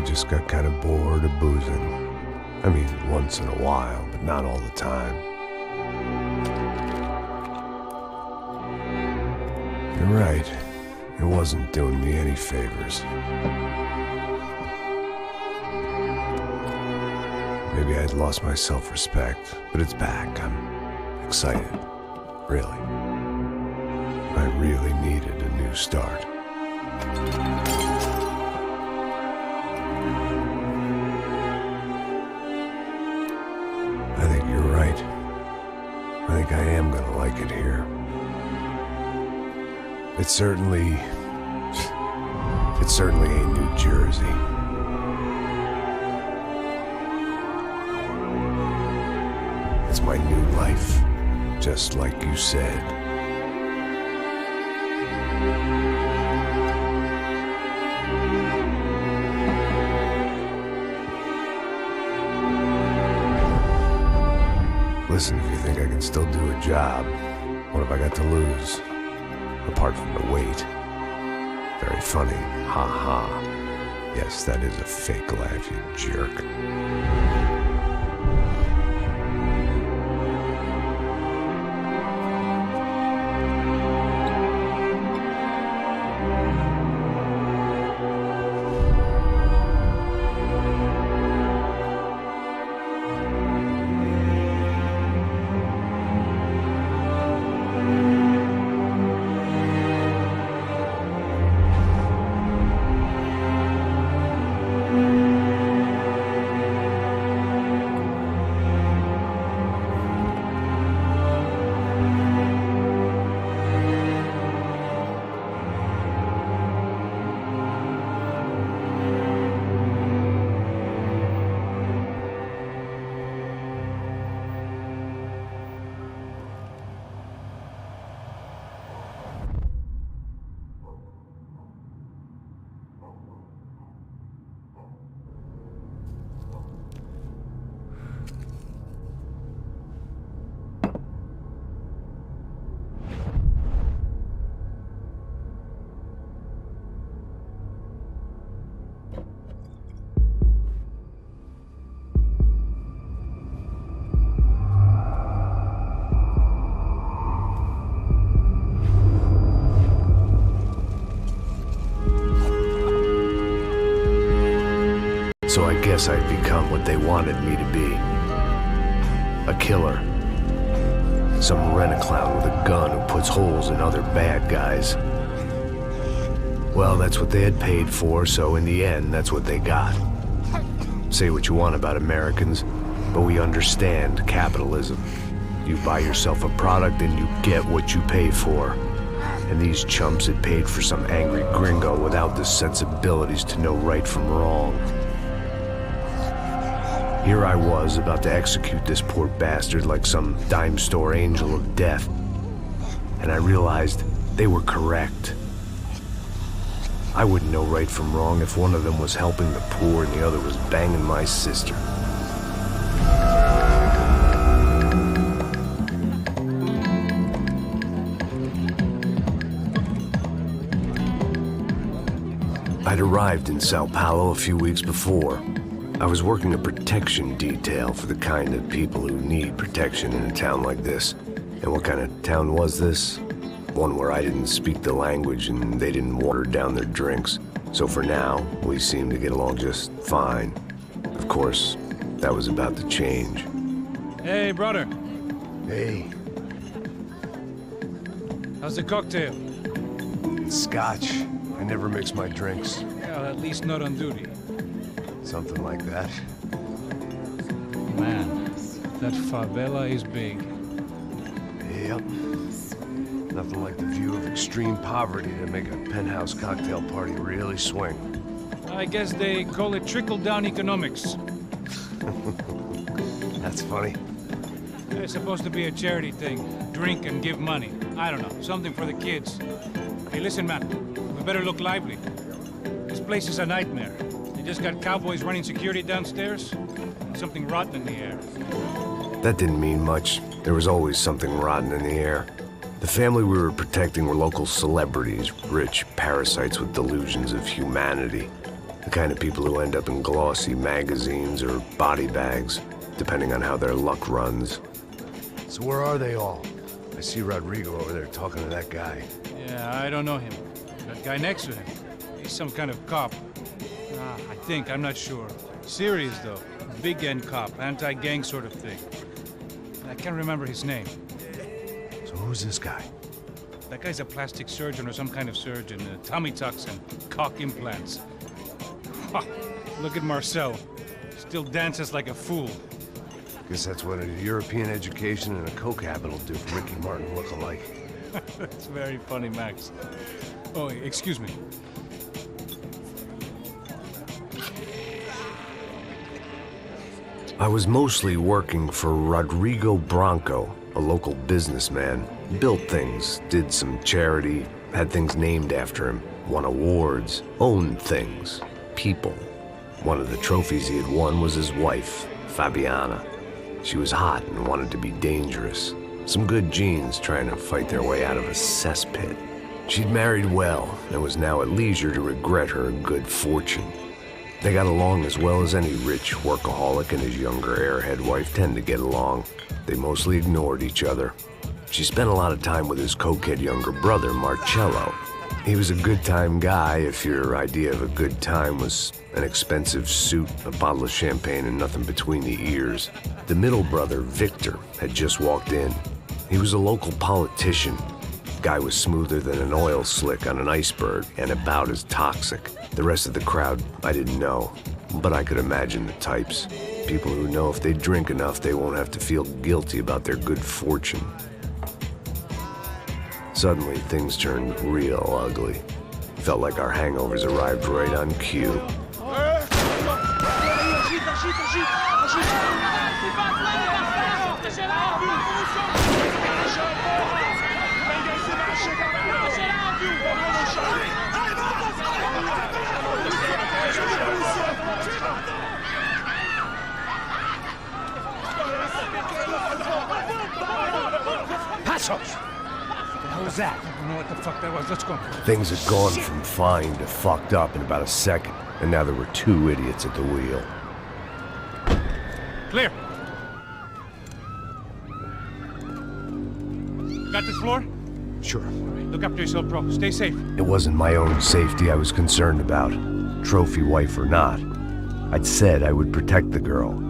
just got kind of bored of boozing. I mean, once in a while, but not all the time. You're right. It wasn't doing me any favors. Maybe I'd lost my self-respect, but it's back. I'm excited. Really. I really needed a new start. I think you're right. I think I am gonna like it here. It certainly ain't New Jersey. It's my new life, just like you said. Listen, if you think I can still do a job, what have I got to lose? Apart from the weight. Very funny. Ha ha. Yes, that is a fake laugh, you jerk. So I guess I'd become what they wanted me to be. A killer. Some rent-a-clown with a gun who puts holes in other bad guys. Well, that's what they had paid for, so in the end, that's what they got. Say what you want about Americans, but we understand capitalism. You buy yourself a product and you get what you pay for. And these chumps had paid for some angry gringo without the sensibilities to know right from wrong. Here I was, about to execute this poor bastard like some dime store angel of death. And I realized they were correct. I wouldn't know right from wrong if one of them was helping the poor and the other was banging my sister. I'd arrived in Sao Paulo a few weeks before. I was working a protection detail for the kind of people who need protection in a town like this. And what kind of town was this? One where I didn't speak the language and they didn't water down their drinks. So for now, we seemed to get along just fine. Of course, that was about to change. Hey, brother. Hey. How's the cocktail? It's scotch. I never mix my drinks. Well, at least not on duty. Something like that. Man, that favela is big. Yep. Nothing like the view of extreme poverty to make a penthouse cocktail party really swing. I guess they call it trickle-down economics. That's funny. It's supposed to be a charity thing. Drink and give money. I don't know, something for the kids. Hey, listen, man. We better look lively. This place is a nightmare. They just got cowboys running security downstairs. And something rotten in the air. That didn't mean much. There was always something rotten in the air. The family we were protecting were local celebrities, rich parasites with delusions of humanity. The kind of people who end up in glossy magazines or body bags, depending on how their luck runs. So where are they all? I see Rodrigo over there talking to that guy. Yeah, I don't know him. That guy next to him, he's some kind of cop. I think, I'm not sure. Serious, though. Big N cop, anti-gang sort of thing. I can't remember his name. So who's this guy? That guy's a plastic surgeon or some kind of surgeon. Tummy tucks and cock implants. Ha! Look at Marcel. Still dances like a fool. Guess that's what a European education and a coke habit will do for Ricky Martin look-alike. That's very funny, Max. Oh, excuse me. I was mostly working for Rodrigo Branco, a local businessman. Built things, did some charity, had things named after him, won awards, owned things, people. One of the trophies he had won was his wife, Fabiana. She was hot and wanted to be dangerous. Some good genes trying to fight their way out of a cesspit. She'd married well and was now at leisure to regret her good fortune. They got along as well as any rich workaholic and his younger airhead wife tend to get along. They mostly ignored each other. She spent a lot of time with his cokehead younger brother, Marcello. He was a good-time guy if your idea of a good time was an expensive suit, a bottle of champagne, and nothing between the ears. The middle brother, Victor, had just walked in. He was a local politician. Guy was smoother than an oil slick on an iceberg and about as toxic. The rest of the crowd, I didn't know, but I could imagine the types. People who know if they drink enough, they won't have to feel guilty about their good fortune. Suddenly, things turned real ugly. Felt like our hangovers arrived right on cue. What was that? I don't know what the fuck that was. Let's go. Things had gone from fine to fucked up in about a second, and now there were two idiots at the wheel. Clear. Got this floor? Sure. Look after yourself, bro. Stay safe. It wasn't my own safety I was concerned about, trophy wife or not. I'd said I would protect the girl.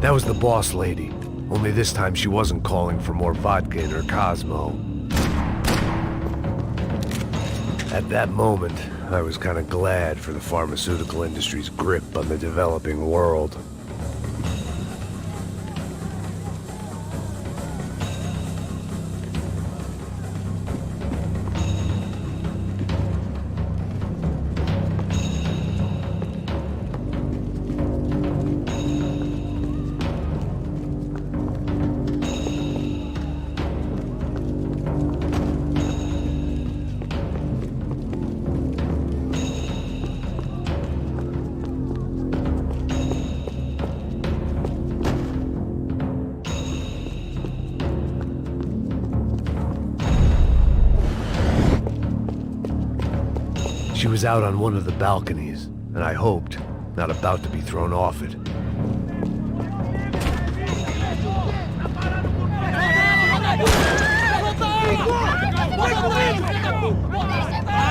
That was the boss lady, only this time she wasn't calling for more vodka in her Cosmo. At that moment, I was kind of glad for the pharmaceutical industry's grip on the developing world. She was out on one of the balconies, and I hoped, not about to be thrown off it.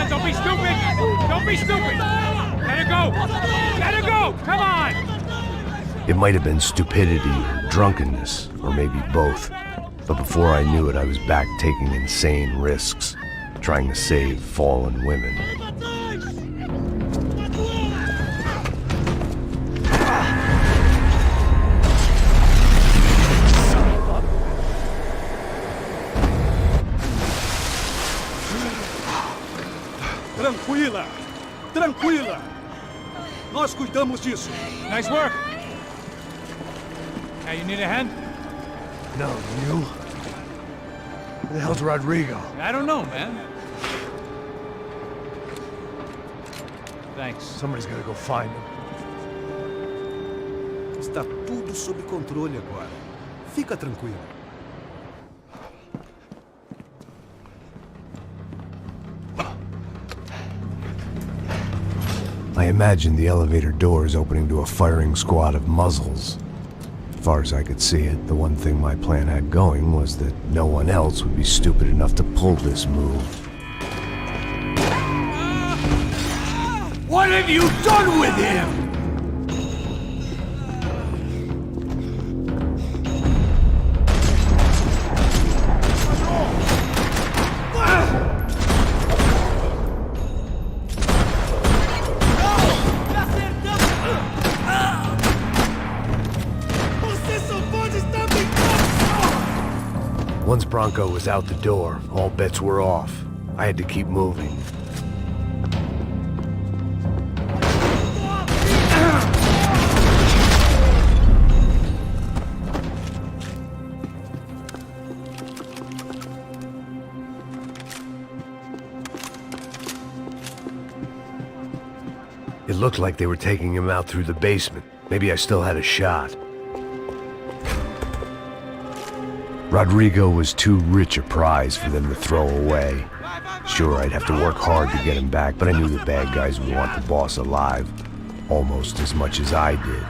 Don't be stupid! Don't be stupid! Let her go! Let her go! Come on! It might have been stupidity or drunkenness, or maybe both. But before I knew it, I was back taking insane risks, trying to save fallen women. Tranquila! Tranquila! Nós cuidamos disso. Nice work. Hey, you need a hand? No, you? Who the hell's Rodrigo? I don't know, man. Thanks. Somebody's gotta go find him. Está tudo sob controle agora. Fica tranquilo. I imagined the elevator doors opening to a firing squad of muzzles. As far as I could see it, the one thing my plan had going was that no one else would be stupid enough to pull this move. What have you done with him? Once Bronco was out the door, all bets were off. I had to keep moving. It looked like they were taking him out through the basement. Maybe I still had a shot. Rodrigo was too rich a prize for them to throw away. Sure, I'd have to work hard to get him back, but I knew the bad guys would want the boss alive, almost as much as I did.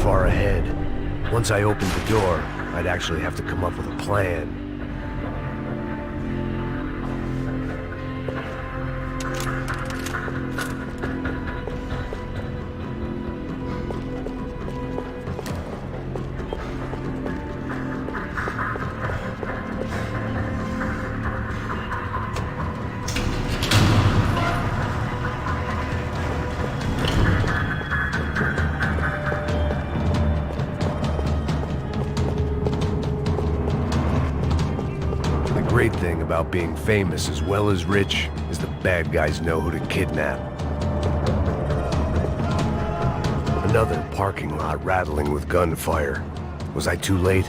Far ahead. Once I opened the door, I'd actually have to come up with a plan. The great thing about being famous as well as rich is the bad guys know who to kidnap. Another parking lot rattling with gunfire. Was I too late?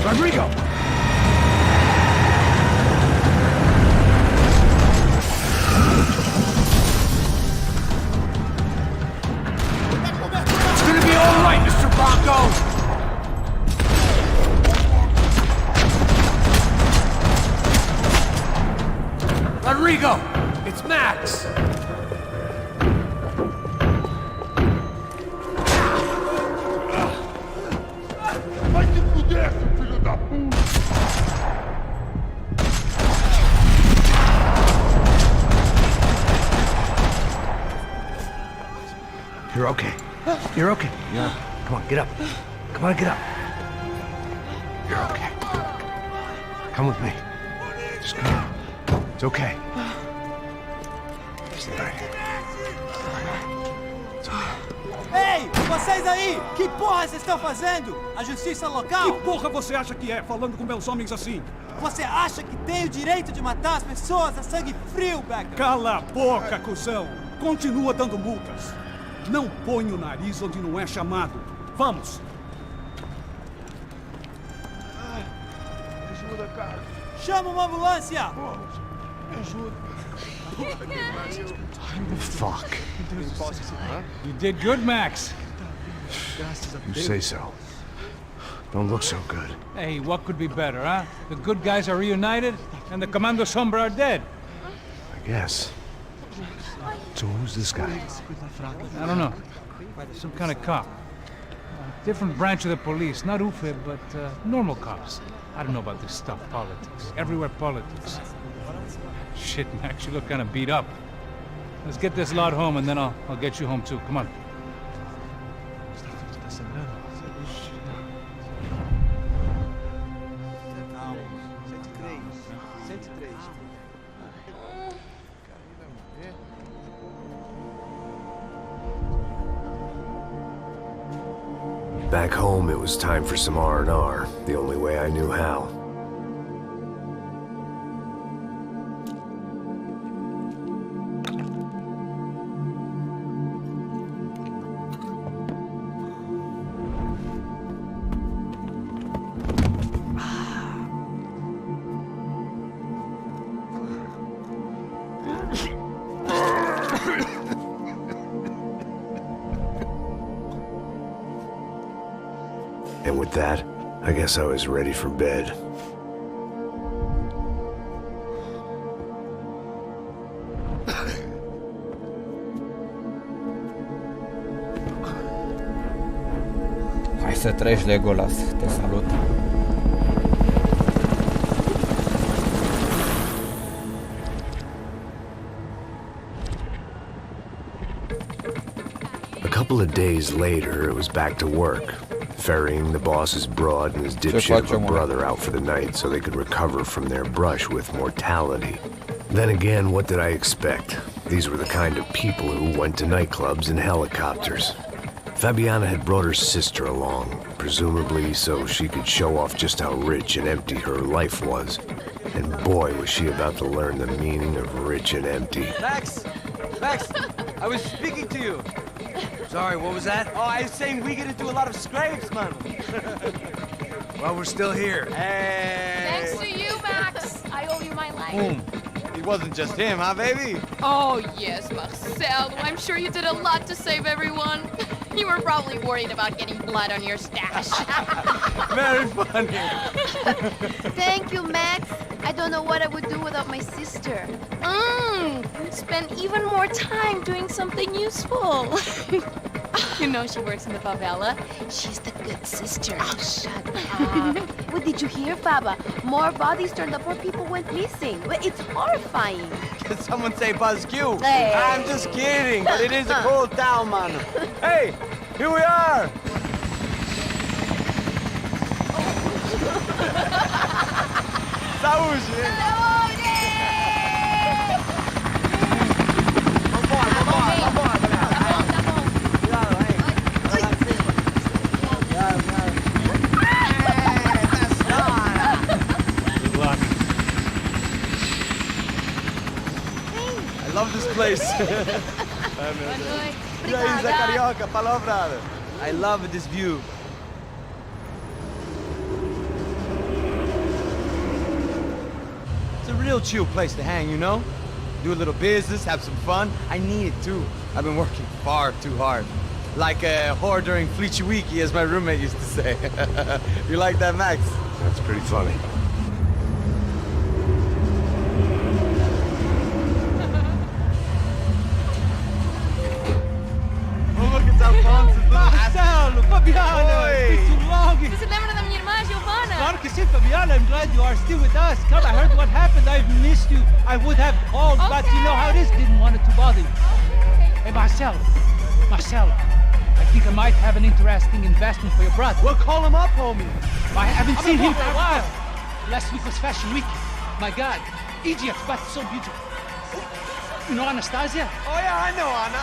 Rodrigo! It's gonna be all right, Mr. Bronco! Rodrigo! It's Max! You're okay. You're okay. Yeah. Come on, get up. Come on, get up. You're okay. Come with me. Just come on. It's okay. Stay right here. It's okay. Ei, vocês aí! Que porra vocês estão fazendo? A justiça local? Que porra você acha que é, falando com meus homens assim? Você acha que tem o direito de matar as pessoas a sangue frio, Becker? Cala a boca, cuzão! Continua dando multas. Não põe o nariz onde não é chamado. Vamos. Ajuda, cara. Chama uma ambulância! Ajuda. Fuck. You did good, Max. You say so. Don't look so good. Hey, what could be better, huh? The good guys are reunited, and the Commando Sombra are dead. I guess. So who's this guy? I don't know. Some kind of cop. Different branch of the police. Not UFE, but normal cops. I don't know about this stuff, politics. Everywhere politics. Shit, Max, you look kind of beat up. Let's get this lot home, and then I'll get you home too. Come on. Back home, it was time for some R&R, the only way I knew how. And with that, I guess I was ready for bed. Hai să treci, Legolas, te salut. A couple of days later, it was back to work, ferrying the boss's broad and his dipshit of a brother out for the night so they could recover from their brush with mortality. Then again, what did I expect? These were the kind of people who went to nightclubs in helicopters. Fabiana had brought her sister along, presumably so she could show off just how rich and empty her life was. And boy, was she about to learn the meaning of rich and empty. Max! Max! I was speaking to you! Sorry, what was that? Oh, I was saying we get into a lot of scrapes, man. Well, we're still here. Hey! Thanks to you, Max. I owe you my life. Boom. It wasn't just him, huh, baby? Oh, yes, Marcel. I'm sure you did a lot to save everyone. You were probably worried about getting blood on your stash. Very funny. Thank you, Max. I don't know what I would do without my sister. Spend even more time doing something useful. You know she works in the favela. She's the good sister. Oh, shut up. What did you hear, Faba? More bodies turned up where people went missing. It's horrifying. Did someone say Buzz Q? Hey. I'm just kidding, but it is a cool town, man. Hey, here we are. Saúde! I love this place. E aí, Zé Carioca, palavra. I love this view. It's a real chill place to hang, you know? Do a little business, have some fun. I need it too. I've been working far too hard. Like a whore during Fleechy Weeky, as my roommate used to say. You like that, Max? That's pretty funny. Marcelo, Fabiana, it's been too long. Você se lembra da minha irmã, Giovanna? Claro que sim, Fabiana. I'm glad you are still with us. Come, I heard what happened. I've missed you. I would have called, but you know how it is. Didn't want it to bother you. Hey, Marcelo, I think I might have an interesting investment for your brother. Well, call him up, homie. I haven't seen him for a while. Last week was Fashion Week. My God, Egypt, but so beautiful. You know Anastasia? Oh yeah, I know Anna.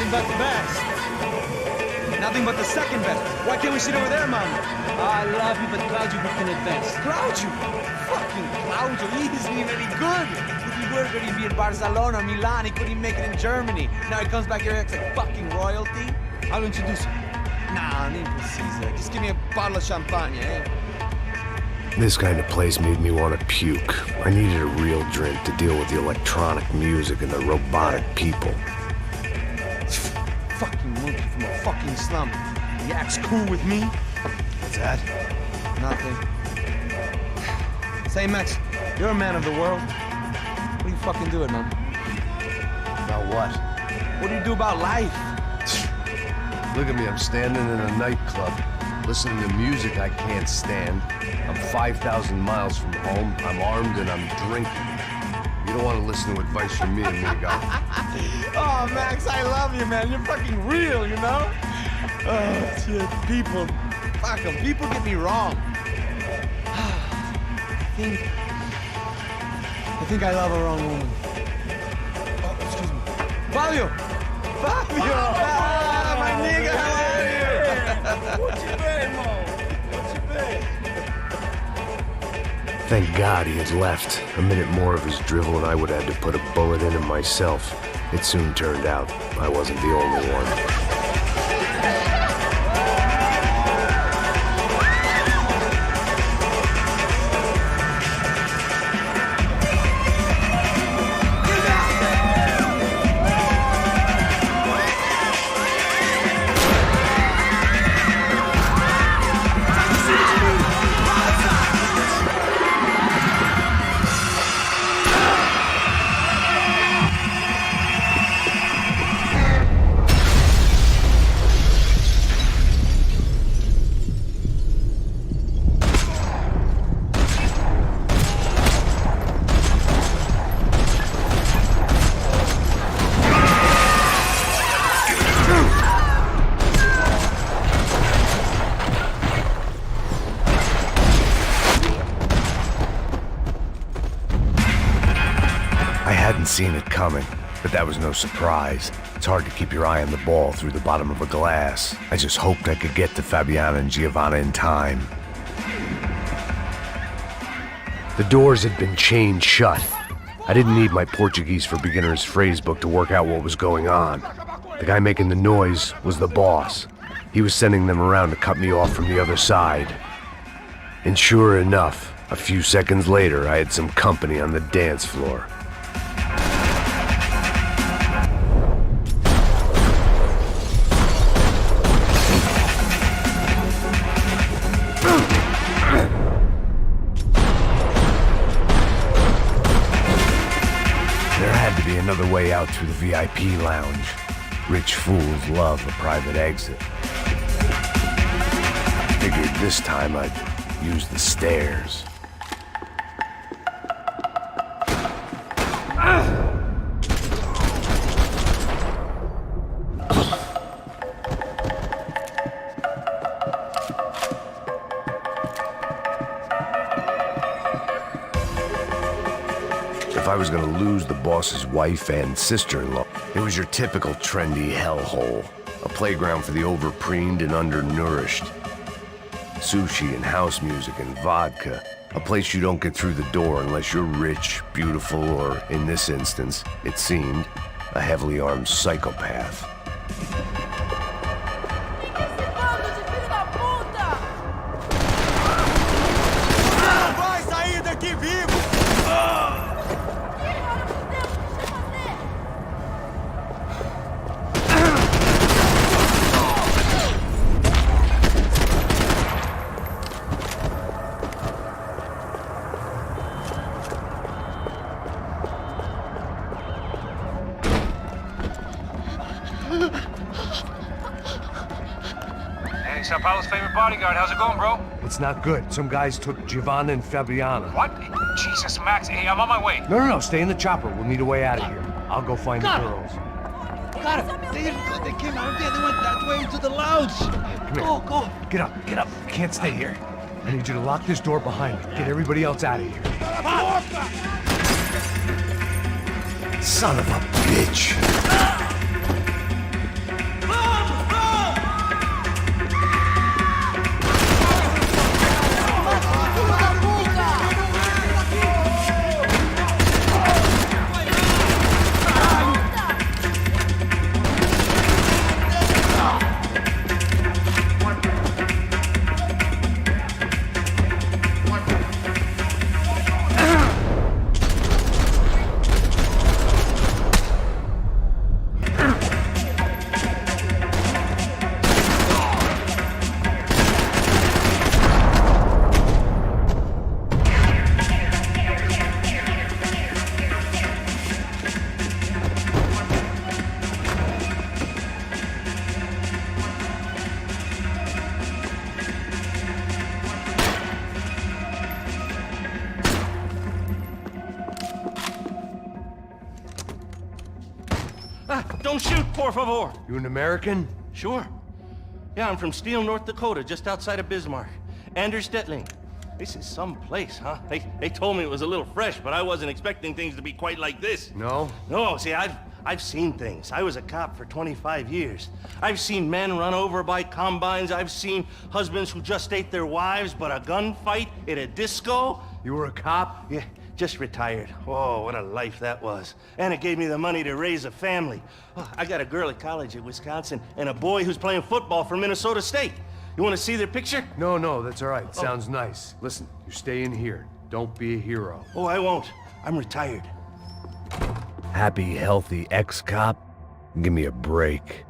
Nothing but the best. Nothing but the second best. Why can't we sit over there, Mom? I love you, but Cloud, you can advance. Cloud you? Fucking Cloud you. He isn't even any good. If he were good, he'd be in Barcelona or Milan. He couldn't even make it in Germany. Now he comes back here acts like fucking royalty. I'll introduce you. Nah, need Caesar. Just give me a bottle of champagne, eh? This kind of place made me want to puke. I needed a real drink to deal with the electronic music and the robotic people. Fucking monkey from a fucking slum. He acts cool with me. What's that? Nothing. Say, Max, you're a man of the world. What do you fucking do it, man? About what? What do you do about life? Look at me, I'm standing in a nightclub, listening to music I can't stand. I'm 5,000 miles from home, I'm armed, and I'm drinking. You don't want to listen to advice from me, amigo. Oh, Max, I love you, man. You're fucking real, you know? Oh, shit. People. Fuck them. People get me wrong. I think I love a wrong woman. Oh, excuse me. Fabio! Fabio! Ah, my nigga, how are you? What you been, Mo? What you been? Thank God he had left. A minute more of his drivel and I would have had to put a bullet in him myself. It soon turned out I wasn't the only one. Seen it coming, but that was no surprise. It's hard to keep your eye on the ball through the bottom of a glass. I just hoped I could get to Fabiana and Giovanna in time. The doors had been chained shut. I didn't need my Portuguese for Beginners phrase book to work out what was going on. The guy making the noise was the boss. He was sending them around to cut me off from the other side. And sure enough, a few seconds later, I had some company on the dance floor. Another way out through the VIP lounge. Rich fools love a private exit. Figured this time I'd use the stairs. If I was gonna lose the boss's wife and sister-in-law, it was your typical trendy hellhole. A playground for the overpreened and undernourished. Sushi and house music and vodka. A place you don't get through the door unless you're rich, beautiful, or, in this instance, it seemed, a heavily armed psychopath. Vai sair daqui vivo! Hey, Sao Paulo's favorite bodyguard. How's it going, bro? It's not good. Some guys took Giovanna and Fabiana. What? Jesus, Max. Hey, I'm on my way. No, stay in the chopper. We'll need a way out of here. I'll go find the girls. Got it. They didn't go. They came out of there. They went that way into the lounge. Come here. Go. Get up. You can't stay here. I need you to lock this door behind me. Get everybody else out of here. Son of a bitch. Don't shoot, por favor. You an American? Sure. Yeah, I'm from Steele, North Dakota, just outside of Bismarck. Anders Stetling. This is some place, huh? They told me it was a little fresh, but I wasn't expecting things to be quite like this. No? No, see, I've seen things. I was a cop for 25 years. I've seen men run over by combines. I've seen husbands who just ate their wives, but a gunfight at a disco. You were a cop? Yeah, just retired. Oh, what a life that was. And it gave me the money to raise a family. Oh, I got a girl at college at Wisconsin and a boy who's playing football for Minnesota State. You want to see their picture? No, that's all right. Sounds nice. Listen, you're staying here. Don't be a hero. Oh, I won't. I'm retired. Happy, healthy ex-cop? Give me a break.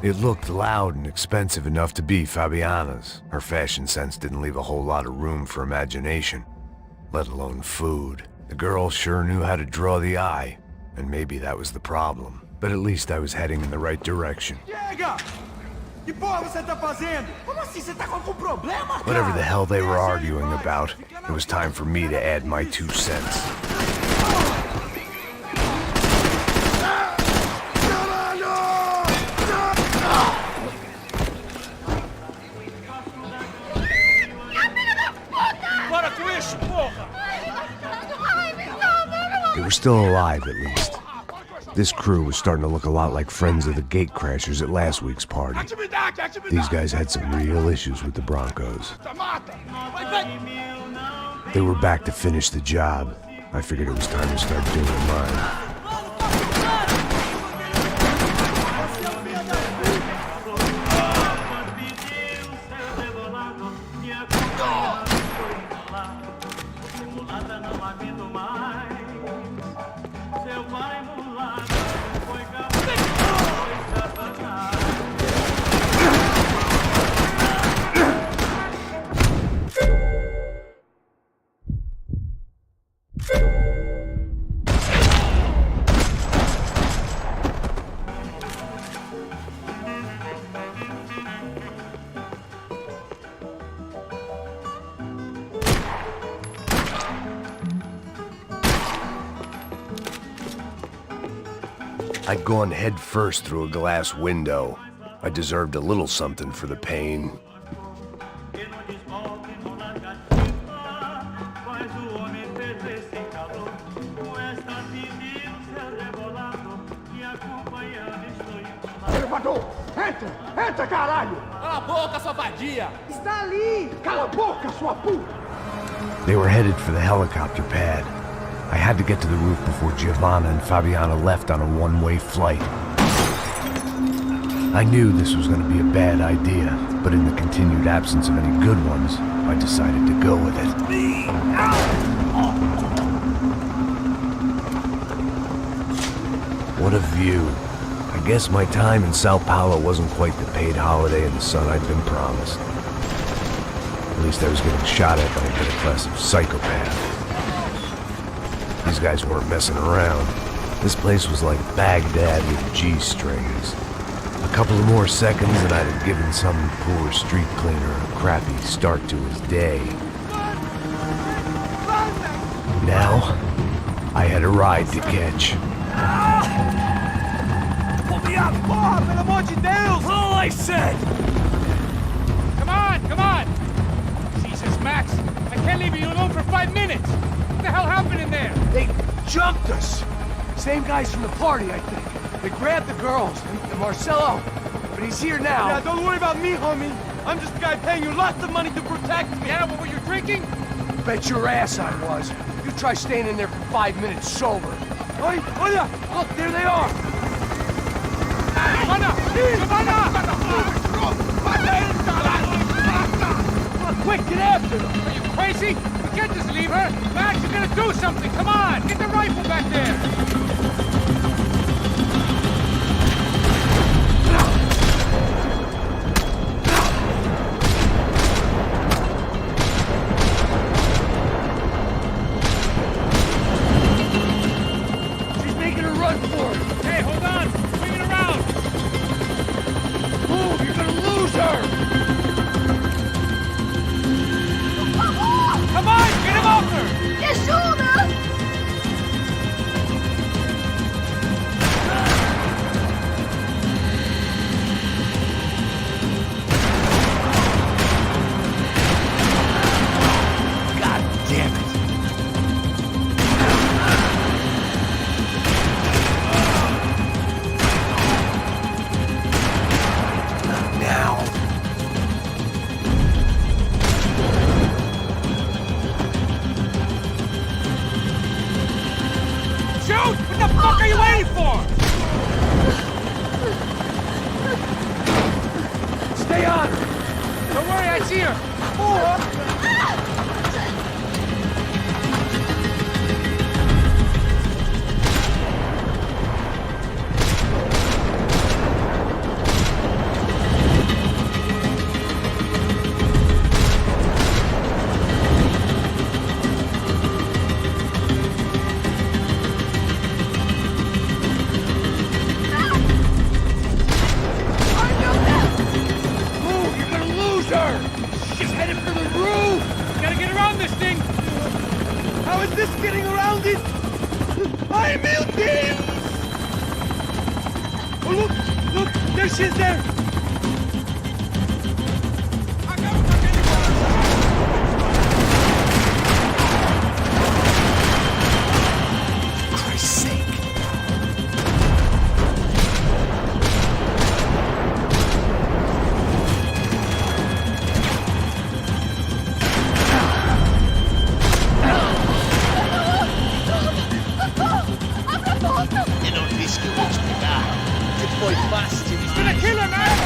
It looked loud and expensive enough to be Fabiana's. Her fashion sense didn't leave a whole lot of room for imagination, let alone food. The girl sure knew how to draw the eye, and maybe that was the problem. But at least I was heading in the right direction. Chega! Que porra você tá fazendo? Como assim? Você tá com algum problema, cara? Whatever the hell they were arguing about, it was time for me to add my 2 cents. They were still alive, at least. This crew was starting to look a lot like friends of the gatecrashers at last week's party. These guys had some real issues with the Broncos. They were back to finish the job. I figured it was time to start doing mine. I'd gone head first through a glass window. I deserved a little something for the pain. Entra! Entra, caralho! Cala a boca, sua vadia! Está ali! Cala a boca, sua puta! They were headed for the helicopter pad. I had to get to the roof before Giovanna and Fabiana left on a one-way flight. I knew this was going to be a bad idea, but in the continued absence of any good ones, I decided to go with it. What a view. I guess my time in Sao Paulo wasn't quite the paid holiday in the sun I'd been promised. At least I was getting shot at by a middle-class psychopath. These guys weren't messing around. This place was like Baghdad with G-strings. A couple of more seconds and I'd have given some poor street cleaner a crappy start to his day. Now, I had a ride to catch. Pull me up! Porra, pelo amor de Deus! All I said! Come on! Jesus, Max, I can't leave you alone for 5 minutes! What the hell happened in there? They jumped us! Same guys from the party, I think. They grabbed the girls, and Marcelo, but he's here now. Yeah, don't worry about me, homie. I'm just the guy paying you lots of money to protect me. Yeah, what were you drinking? Bet your ass I was. You try staying in there for 5 minutes sober. Oi, olha! Look, there they are! Quick, get after them! Are you crazy? We can't just leave her! Max, you're gonna do something! Come on! Get the rifle back there! She's making a run for it! Hey, hold on! Swing it around! Move, you're gonna lose her! Come on! Get him off her! Me ajuda! the fuck are you waiting for? Stay on her! Don't worry, I see her! She's there! Christ's sake. E non rischi di ospitare. Che poi basti. Kill him, man!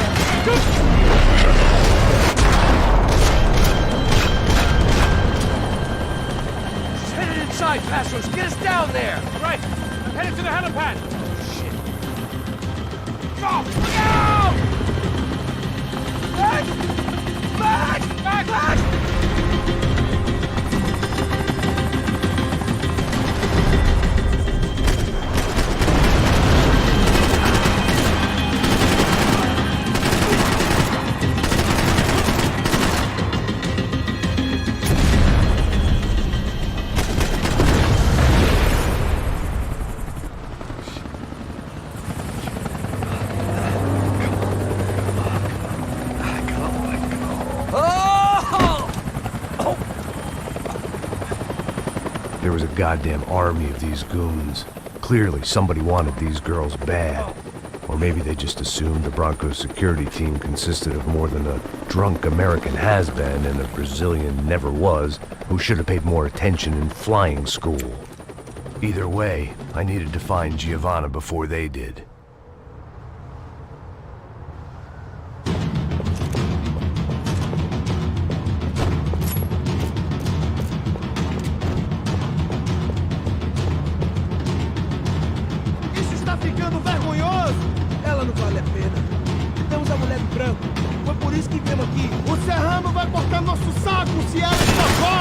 She's headed inside, Passos. Get us down there! Right, I'm headed to the helipad. Shit. Oh, look out! Back! Back! Back! Back! There was a goddamn army of these goons. Clearly, somebody wanted these girls bad. Or maybe they just assumed the Broncos security team consisted of more than a drunk American has-been and a Brazilian never-was who should have paid more attention in flying school. Either way, I needed to find Giovanna before they did. Isso está ficando vergonhoso! Ela não vale a pena. Temos a mulher de branco. Foi por isso que viemos aqui. O Serrano vai cortar nosso saco se ela está fora!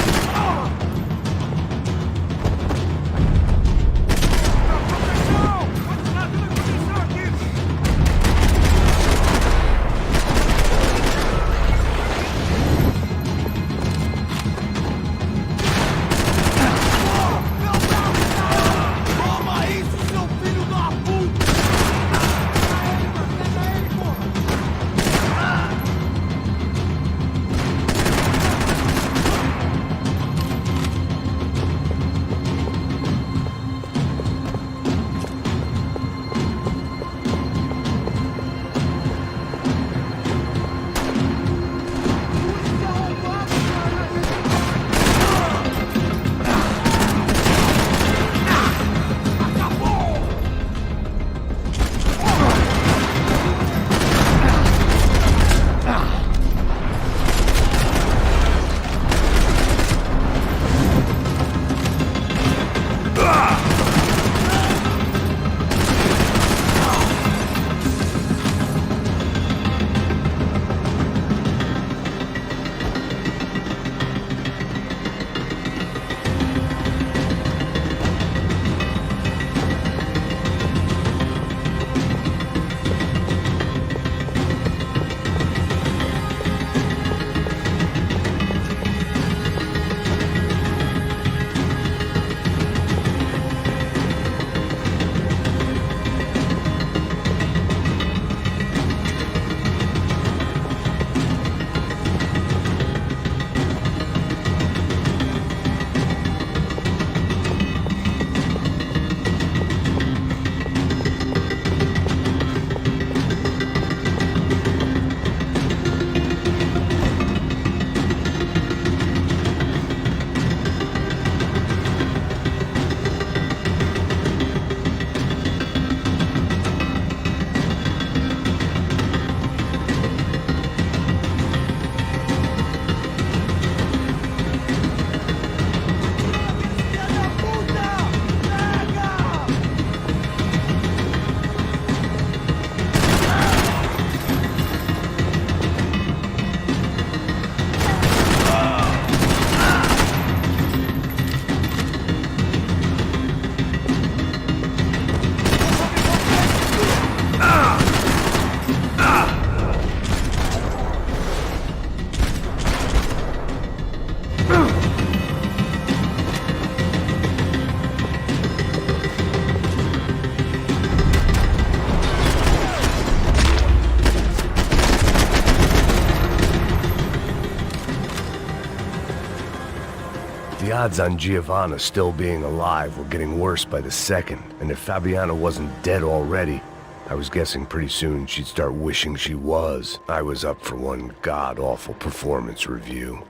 odds on Giovanna still being alive were getting worse by the second, and if Fabiana wasn't dead already, I was guessing pretty soon she'd start wishing she was. I was up for one god-awful performance review.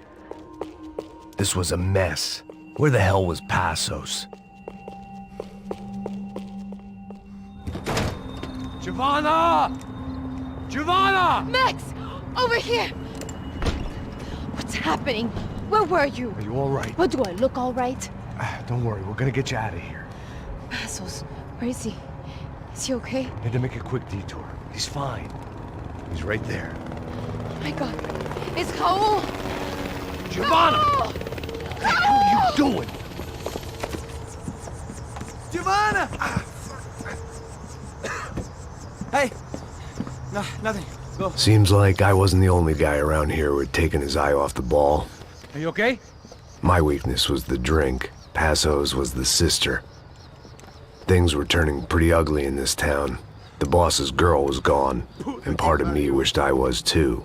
This was a mess. Where the hell was Passos? Giovanna! Giovanna! Max! Over here! What's happening? Where were you? Are you all right? What, do I look all right? Don't worry, we're gonna get you out of here. Passos, where is he? Is he okay? Had to make a quick detour. He's fine. He's right there. Oh my god. It's Raul! Giovanna! Raul! What the hell are you doing? Giovanna! Hey! No, nothing. Go. Seems like I wasn't the only guy around here who had taken his eye off the ball. Are you okay? My weakness was the drink. Passos was the sister. Things were turning pretty ugly in this town. The boss's girl was gone, and part of me wished I was too.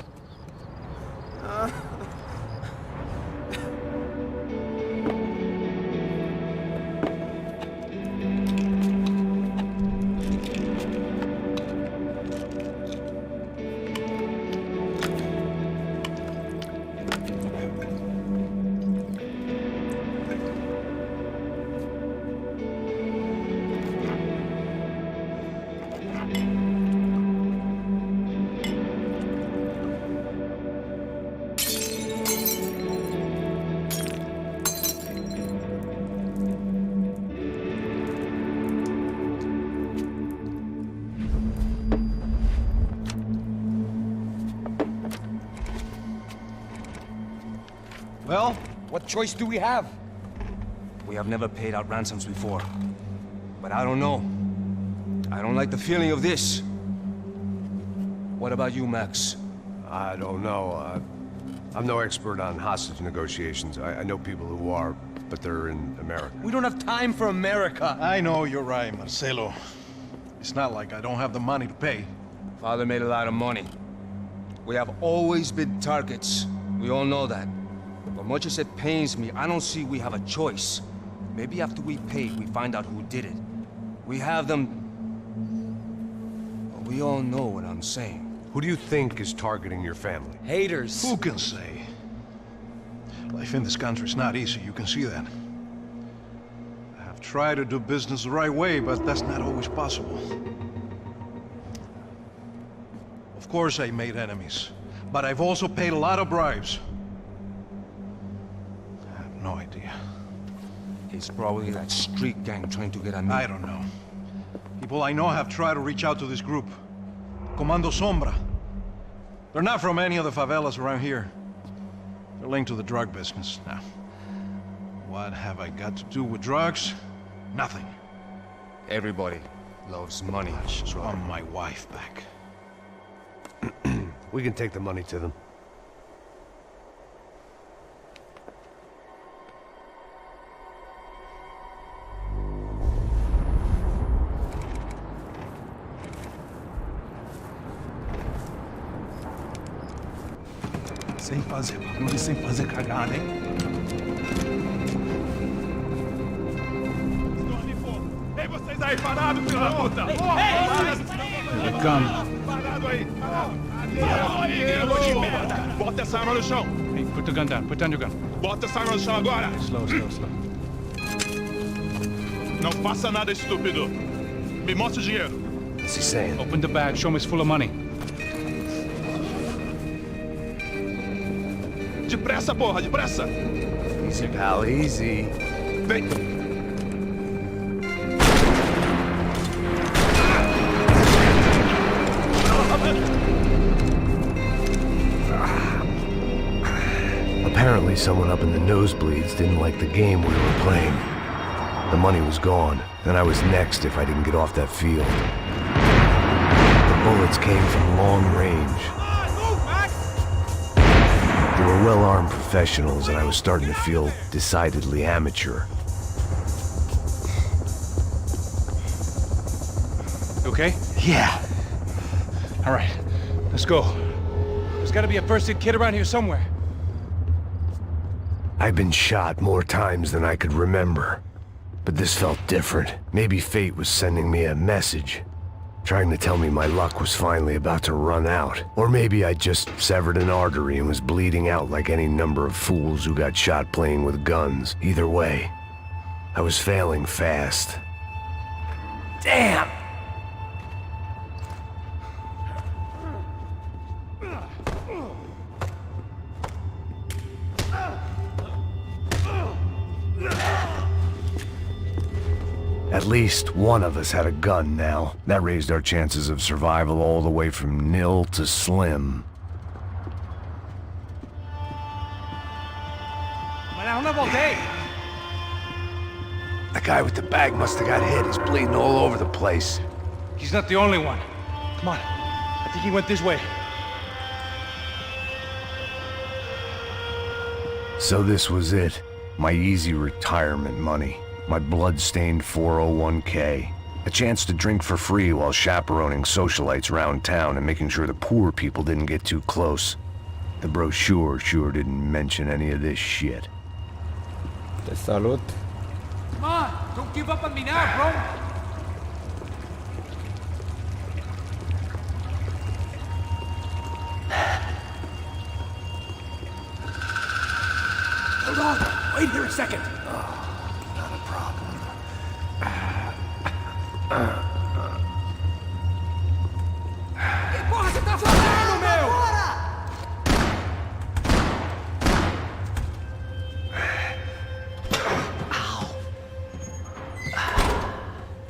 Well, what choice do we have? We have never paid out ransoms before. But I don't know. I don't like the feeling of this. What about you, Max? I don't know. I'm no expert on hostage negotiations. I know people who are, but they're in America. We don't have time for America. I know you're right, Marcelo. It's not like I don't have the money to pay. Father made a lot of money. We have always been targets. We all know that. But much as it pains me, I don't see we have a choice. Maybe after we pay, we find out who did it. We have them... But we all know what I'm saying. Who do you think is targeting your family? Haters. Who can say? Life in this country is not easy, you can see that. I have tried to do business the right way, but that's not always possible. Of course I made enemies, but I've also paid a lot of bribes. I have no idea. It's probably that street gang trying to get at me. I don't know. People I know have tried to reach out to this group. Comando Sombra. They're not from any of the favelas around here. They're linked to the drug business. Now, what have I got to do with drugs? Nothing. Everybody loves money. I just want my wife back. We can take the money to them. Sem fazer barulho, sem fazer cagada, hein? Ei, vocês aí parados, filho da puta! Here they come. Parado aí! Aí, bota essa arma no chão! Hey, put the gun down. Put down your gun. Bota essa arma no chão agora! Slow, slow, slow. Não faça nada, estúpido! Me mostre o dinheiro! What's he saying? Open the bag. Show me it's full of money. Depressa, porra, depressa! Easy, pal, easy. Vem! Apparently someone up in the nosebleeds didn't like the game we were playing. The money was gone, and I was next if I didn't get off that field. The bullets came from long range. They were well-armed professionals, and I was starting to feel decidedly amateur. You okay? Yeah. All right, let's go. There's gotta be a first aid kit around here somewhere. I've been shot more times than I could remember. But this felt different. Maybe fate was sending me a message, trying to tell me my luck was finally about to run out. Or maybe I just severed an artery and was bleeding out like any number of fools who got shot playing with guns. Either way, I was failing fast. Damn! At least one of us had a gun now. That raised our chances of survival all the way from nil to slim. The guy with the bag must have got hit. He's bleeding all over the place. He's not the only one. Come on. I think he went this way. So this was it. My easy retirement money. My blood-stained 401k. A chance to drink for free while chaperoning socialites around town and making sure the poor people didn't get too close. The brochure sure didn't mention any of this shit. Te salut. Come on, don't give up on me now, bro. Hold on, wait here a second. Porra, você tá fazendo, meu?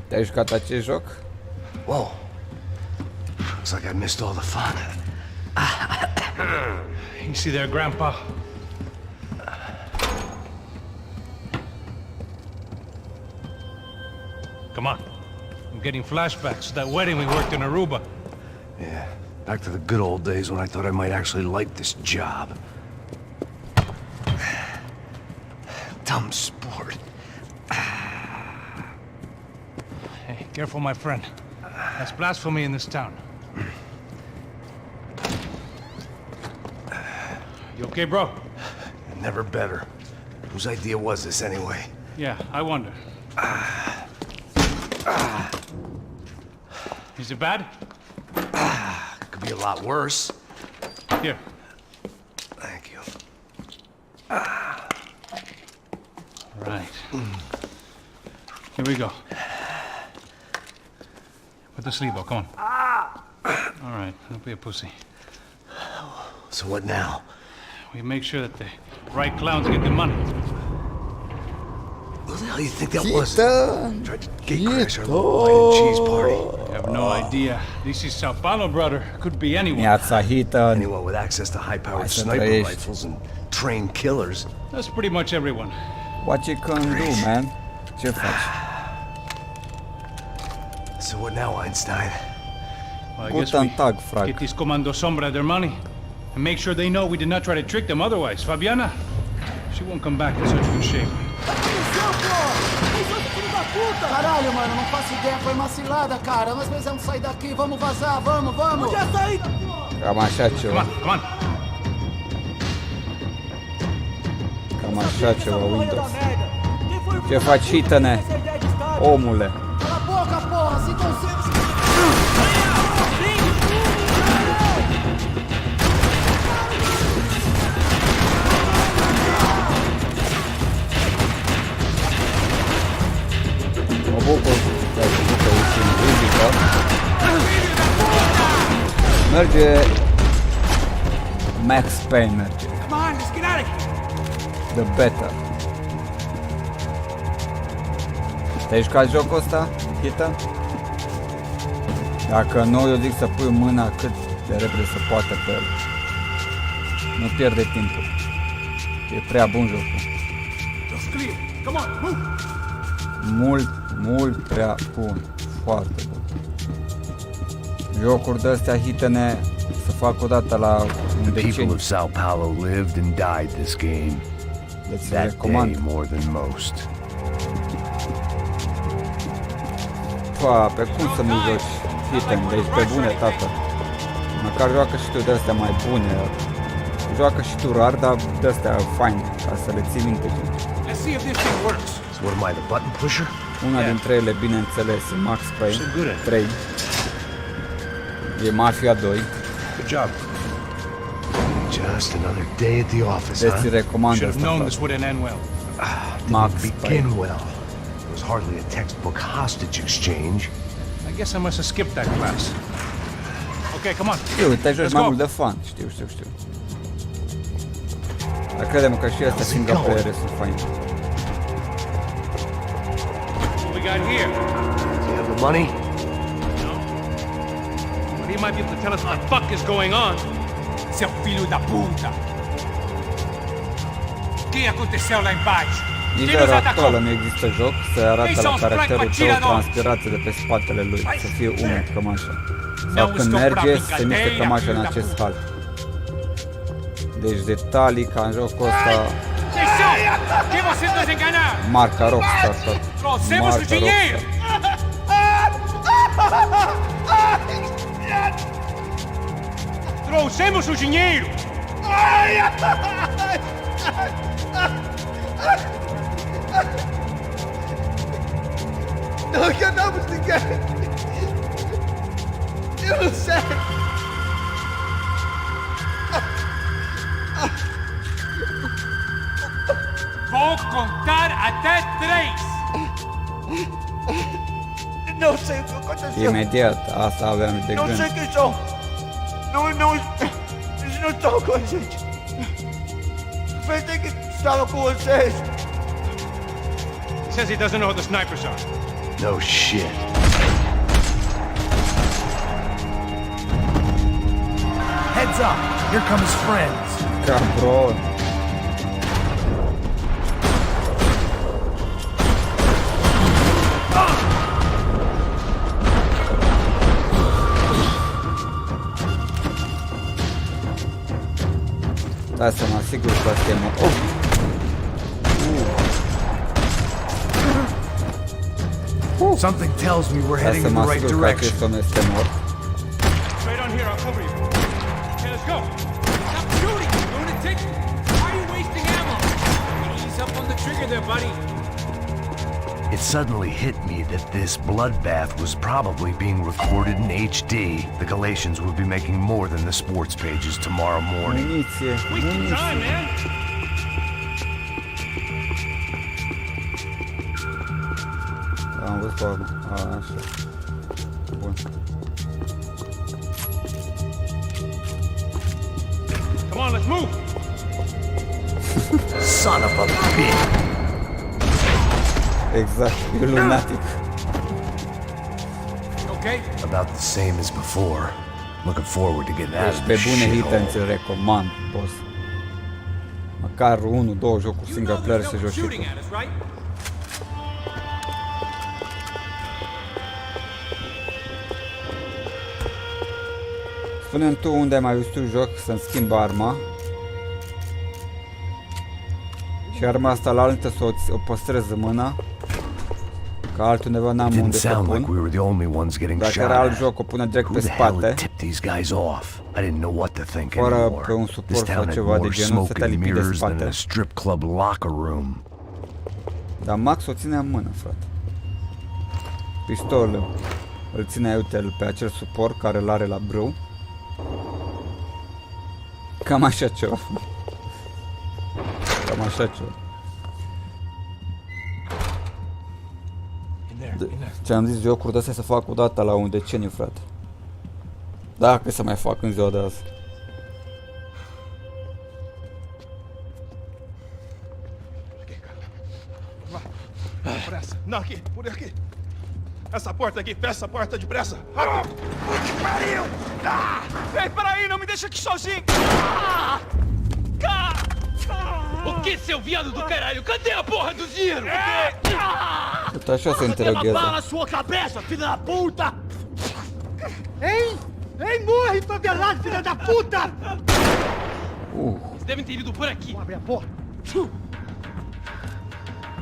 Te-ai jucat acest joc? Whoa. Looks like I missed all the fun. You see there, Grandpa? Come on. I'm getting flashbacks to that wedding we worked in Aruba. Yeah, back to the good old days when I thought I might actually like this job. Dumb sport. Hey, careful, my friend. That's blasphemy in this town. You okay, bro? Never better. Whose idea was this anyway? Yeah, I wonder. Is it bad? Could be a lot worse. Here. Thank you. Right. Here we go. Put the sleeve on, come on. All right, don't be a pussy. So what now? We make sure that the right clowns get the money. Who the hell you think that was? Tried to gatecrash our little wine and cheese party. I have no idea. This is Sao Paulo, brother. Could be anyone. Neața Hitan. Anyone with access to high-powered Hai să sniper trăiești. rifles and trained killers. That's pretty much everyone. What you can do, man? Ce faci? So what now, Einstein? Well, I guess Guten we Tag, frag. get these Comando Sombra their money. And make sure they know we did not try to trick them otherwise. Fabiana, she won't come back in such good shape. Caralho, mano, não faço ideia, foi uma cilada, cara. Nós precisamos sair daqui, vamos vazar, vamos, vamos! Onde é sair? Cam așa ceva. Come on. Cam așa ceva, Windows. Ce faci, Hitane? Omule. Cala a boca, porra, se concentra! Mă bucur că ai făcut aici în muzică. Merge... Max Payne merge. The Better. Te-ai jucat jocul ăsta, Hita? Dacă nu, eu zic să pui mâna cât de repede se poate pe el. Nu pierde timpul. E prea bun jocul. Mult prea bun. Foarte bun. Jocuri de-astea, Hitane, să fac o dată la un The people deceniu. of Sao Paulo lived and died this game. Deci That recomand. day more than most. Pa, pe cum să nu joci Hitane? Deci pe bune, tată. Măcar joacă și tu de-astea mai bune. Joacă și tu rar, dar de-astea fain, ca să le ții minte. Let's see if this thing works. So what am I, the button pusher? Una dintre ele, bineînțeles, e Max Payne 3. E Mafia 2. Good job. Just another day at the office, Deci îți recomand Should have known asta. this wouldn't end well. Max Begin Payne. well. It was hardly a textbook hostage exchange. I guess I must have skipped that class. Okay, come on. Știu, te joci Let's mai go. mult de fan. Știu. Dar credem că și astea single player sunt fain. What we got here? Do you have the money? No. But he might be able to tell us what the fuck is going on. Seu filho da puta! O que aconteceu lá embaixo? Nici Quem de nos ora atacou? actuală nu există joc să arate la caracterul tău transpirație de pe spatele lui, să fie umid, cam așa. Sau când merge, să se miște cam așa în acest hal. Deci detalii ca în jocul ăsta, Que você nos enganar! marca Rockstar, tot. Trouxemos o Marca dinheiro! Trouxemos o dinheiro! Não enganamos ninguém! Eu não sei! Vou contar até 3! Não sei o que aconteceu! Imediat, asta aveam de Não sei gând. quem são! Eles não estão com a gente! Pensei que estava com vocês! He says he doesn't know who the snipers are. No shit. Heads up! Here come his friends! Cabron. Da, să mă asigur că asta e mă... Something tells me we're Da, heading să in mă the right asigur că direction. acest om este mort. Right on here, I'll cover you. Okay, let's go. Stop shooting, you lunatic! Why are you wasting ammo? Ease up on the trigger there, buddy. It suddenly hit me that this bloodbath was probably being recorded in HD. The Galatians will be making more than the sports pages tomorrow morning. Muniție, Wasting time, man. Am văzut pe urmă. Așa. Bun. Come on, let's move. Son of a bitch! Exact, e lunatic. Okay? About the same as before. Looking forward to getting out Deci of pe this bune shithole. hite ți-l recomand, boss. Măcar 1-2 jocuri single player să joci și tu. Shooting at us, right? Spune-mi tu unde ai mai văzut tu joc să-mi schimb arma. Și arma asta la altă să o păstrez în mână. Că altundeva n-am Didn't unde să sound like pun. we were the only ones getting Dacă shot era alt at. joc, o pune direct Who pe the hell had spate. tipped these guys off? I didn't know what to think Fără anymore. pe un This suport sau town had ceva de more genul, smoke stătea and lipit de mirrors than spate. a strip club locker room. Dar Max o ține în mână, frate. Pistolul îl ține, uite-l pe acel suport care îl are la brâu. Cam așa ceva. Cam așa ceva. Ce-am zis, jocuri de astea să fac o dată la un deceniu, frate. Dacă să mai fac în ziua de azi. Pressa. Não, aqui, por aqui. Essa porta aqui, fecha essa porta depressa. Rápido. Puta que pariu! Ei, peraí, não me deixa aqui sozinho! O que, seu viado do caralho? Cadê a porra do dinheiro? Uite, așa se interoghează. sua cabeça, filha da puta! Ei! Ei, morre, favelado, filha da puta! Eles devem ter ido por aqui. Abre a porta!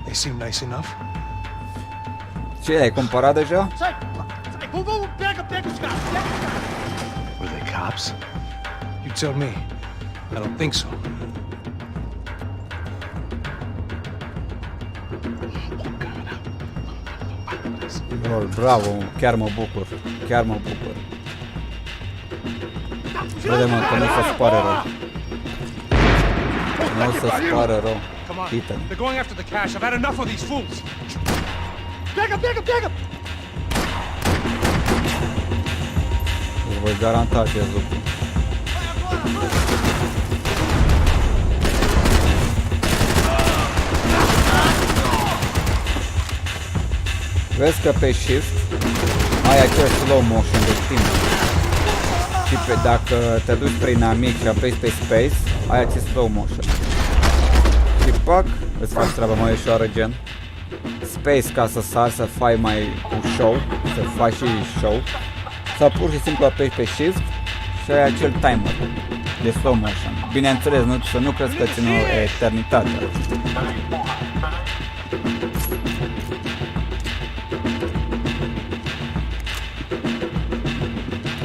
They seem nice enough. Ce, ai cumpărat deja? Sai! Sai! Vamos, pega os caras! Pega os caras! Were they cops? You tell me. I don't think so. Lol, bravo, chiar mă bucur. Chiar mă bucur. Crede-mă că nu se pare rău. Nu se pare rău. Ethan. They're going after the cash. I've had enough of these fools. Back up, back up, back up! Îți voi garanta acest lucru. Vezi că pe Shift ai acel slow motion de timp. Și dacă te duci prin inamic și apeși pe space, ai acest slow motion. Și pac, îți faci treaba mai ușoară, gen space ca să sari, să faci mai un show, să faci și show. Sau pur și simplu apeși pe Shift și ai acel timer de slow motion. Bineînțeles, să nu crezi că ține o eternitate.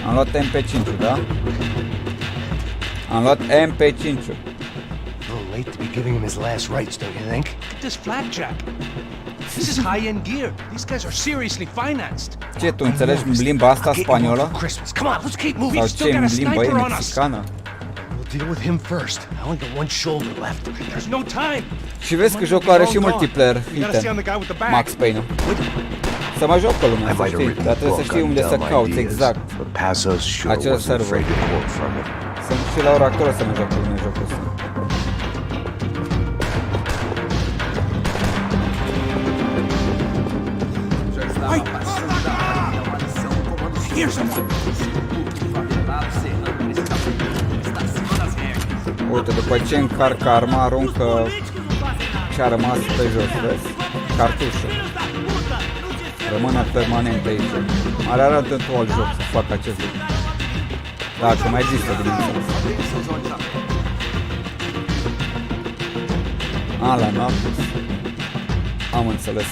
Am luat MP5, da? Am luat MP5. Late to be giving him his last rites, don't you think? Look at this flapjack. This is high-end gear. These guys are seriously financed. Ce, tu înțelegi limba asta spaniolă? Come on, let's keep moving. Sau ce, limba e mexicană? We'll deal with him first. I only got one shoulder left. There's no time. Și vezi că jocul are și multiplayer, Ethan, Max Payne. Să mă joc pe lumea, să știi, dar trebuie să știi unde să cauți exact acel server. Sunt și la ora actuală să mă joc pe lumea jocul ăsta. Uite, după ce încarcă arma, aruncă ce-a rămas pe jos, vezi? Cartușul. Rămâne permanent aici. Are arată într-un alt joc să facă acest lucru. Dacă mai există, bineînțeles. La noapte. Am înțeles.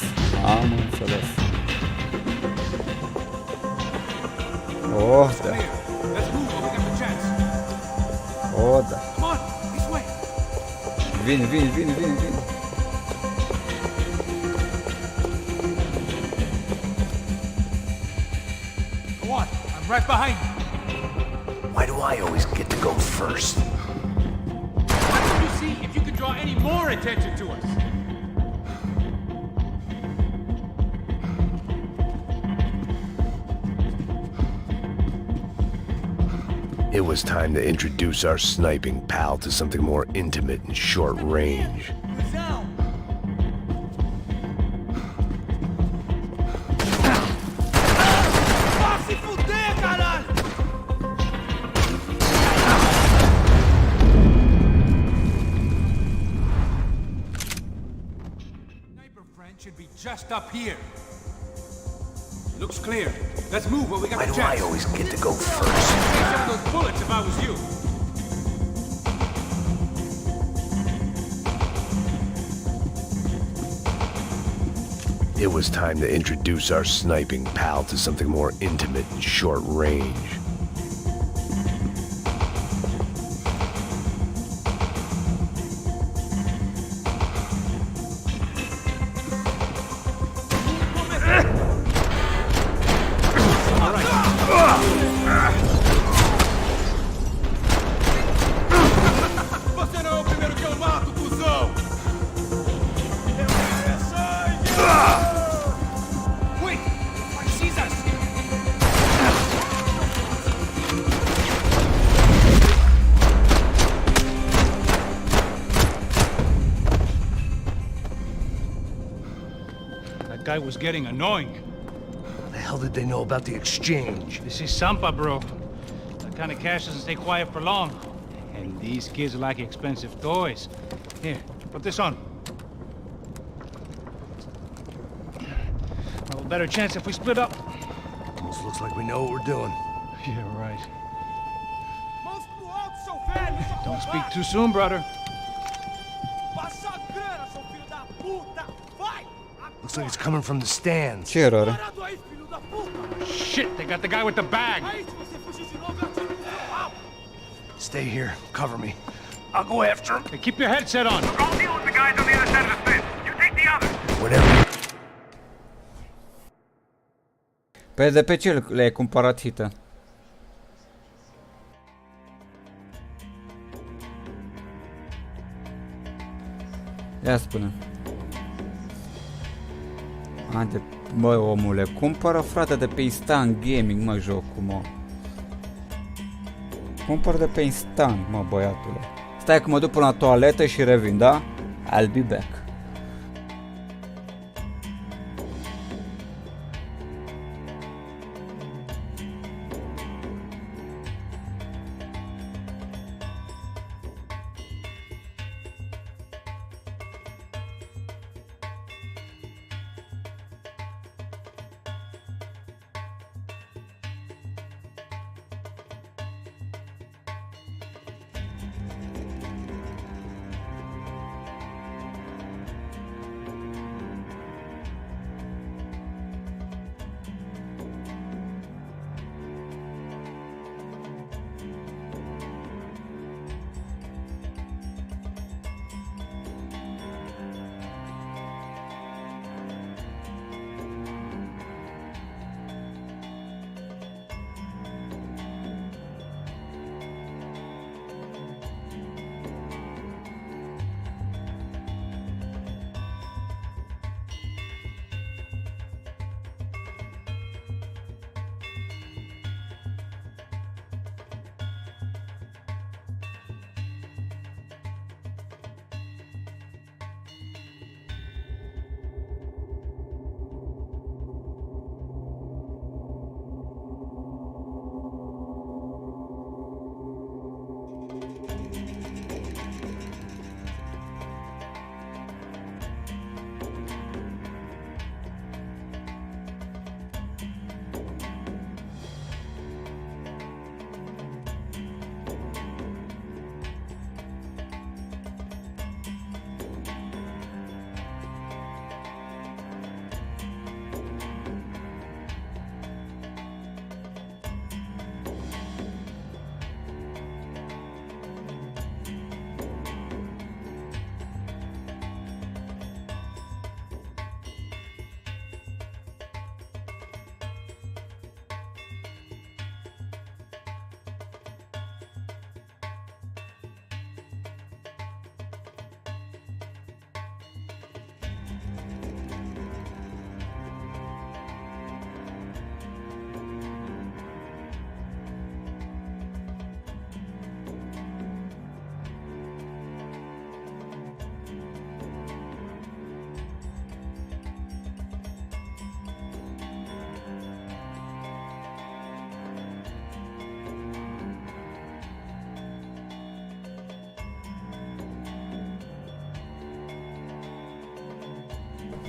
Am înțeles. Oh, da. Oh, da. Vine, vine, vine, vine, vine. Go on, I'm right behind you. Why do I always get to go first? Why don't you see if you can draw any more attention to us? It was time to introduce our sniping pal to something more intimate and short range. Sniper friend should be just up here. Looks clear. Let's move while we got the chance. Why do I always get to go first? Take some of those bullets if I was you. It was time to introduce our sniping pal to something more intimate and short range. Você não é o primeiro que eu mato, cuzão! Wait! He sees us! That guy was getting annoying. How the hell did they know about the exchange? This is Sampa, bro. That kind of cash doesn't stay quiet for long. And these kids like expensive toys. Here, put this on. Well, better chance if we split up. Almost looks like we know what we're doing. Yeah, right. Don't speak too soon, brother. Looks like it's coming from the stands. Ce eroare? Shit, they got the guy with the bag. Stay here. Cover me. I'll go after him. Hey, keep your headset on. Look, I'll deal with the guys on the other side of the fence. You take the other. Whatever. Păi de pe ce le-ai cumpărat, Hita? Ia spune. Haide, băi omule, cumpără frate de pe Instant Gaming, mă, jocul, mă. Cumpăr de pe Instant, mă, băiatule. Stai că mă duc până la toaletă și revin, da? I'll be back.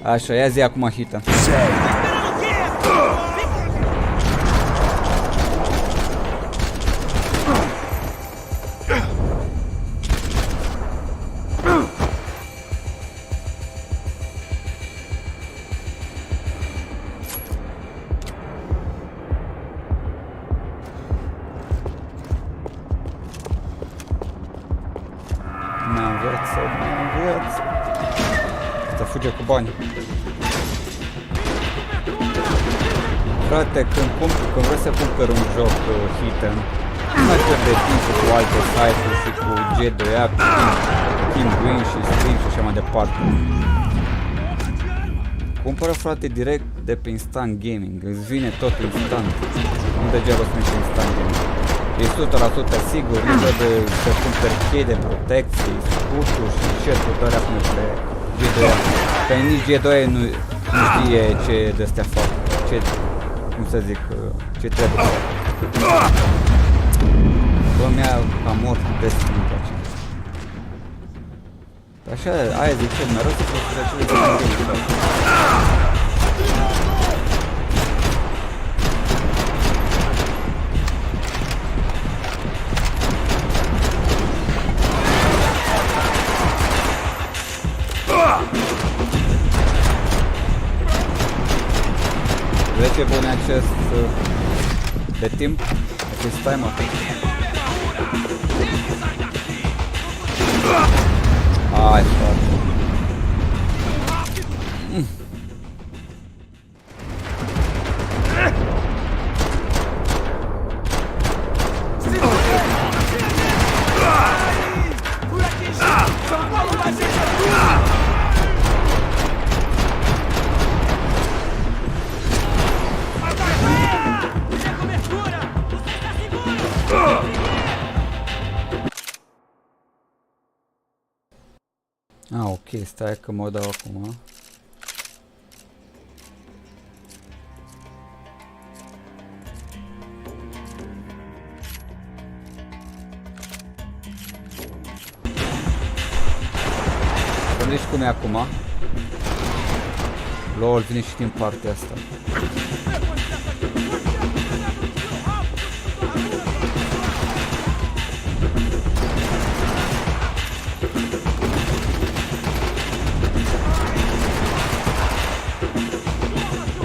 Așa, ia zi acum, Hita. N-am viață. Asta fuge cu bani. Frate, când vrei să cumperi un joc hidden, nu mai pierde timpul cu alte site-uri și cu G2A, Penguin și Steam și așa mai departe. Cumpără, frate, direct de pe Instant Gaming, îți vine tot instant. Nu degeaba să mergi Instant Gaming. E 100% sigur, nu trebuie să cumperi chei de protecție, scuturi și shit-uri de alea cum pe G2A. Că nici G2A nu știe ce de-astea fac, cum să zic, ce trebuie. Bă, mi-a cam mort destul îmi place. Așa, aia zic ce, mereu să faci acele de Vezi ce bun e acest de timp, acest timer. Hai, frate. Ok, stai că mă dau acum. Vedeți cum e acum? LOL, vine și din partea asta.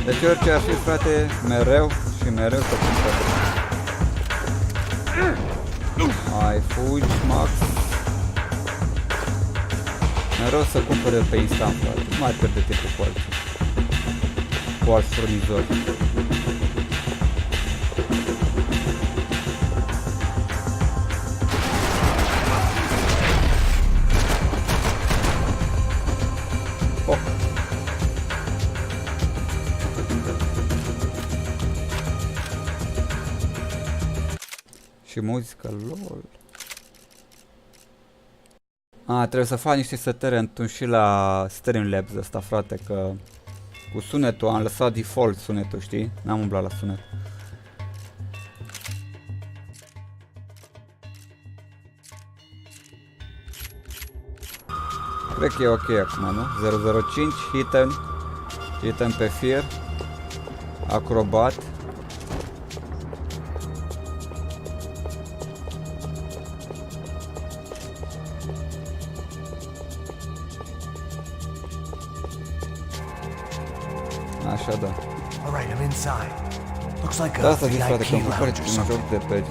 Deci orice ar fi, frate, mereu și mereu să cumpăr. Hai, fugi, Max. Mereu să cumpăr pe instant, frate. Nu mai pierde timpul cu alții. Cu alți furnizori. Și muzica, lol. Trebuie să fac niște setări atunci și la Streamlabs ăsta, frate, că cu sunetul am lăsat default sunetul, știi? N-am umblat la sunet. Cred că e ok acum, nu? 005, hidden pe fir, acrobat. Așa, da. Da, asta zic, frate, când cumpări un joc de pe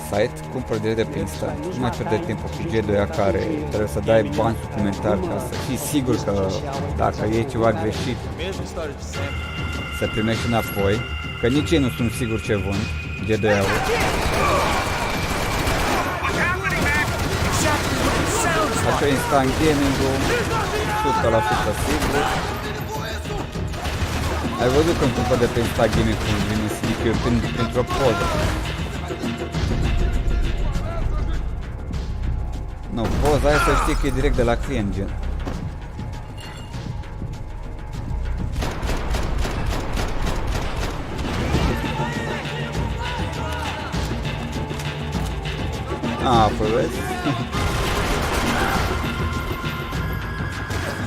site, cumpări direct de pe instant. Nu mai pierde timpul cu G2A care trebuie să dai bani suplimentari ca să fii sigur că dacă e ceva greșit să primești înapoi, că nici ei nu sunt siguri ce vând, G2A-ul. Așa instant gaming-ul, 100% sigur. Ai văzut când cumpăr de pe Instagram cum vine sneak-ul printr-o poză? Nu, poza aia să știi că e direct de la client, gen. Păi vezi?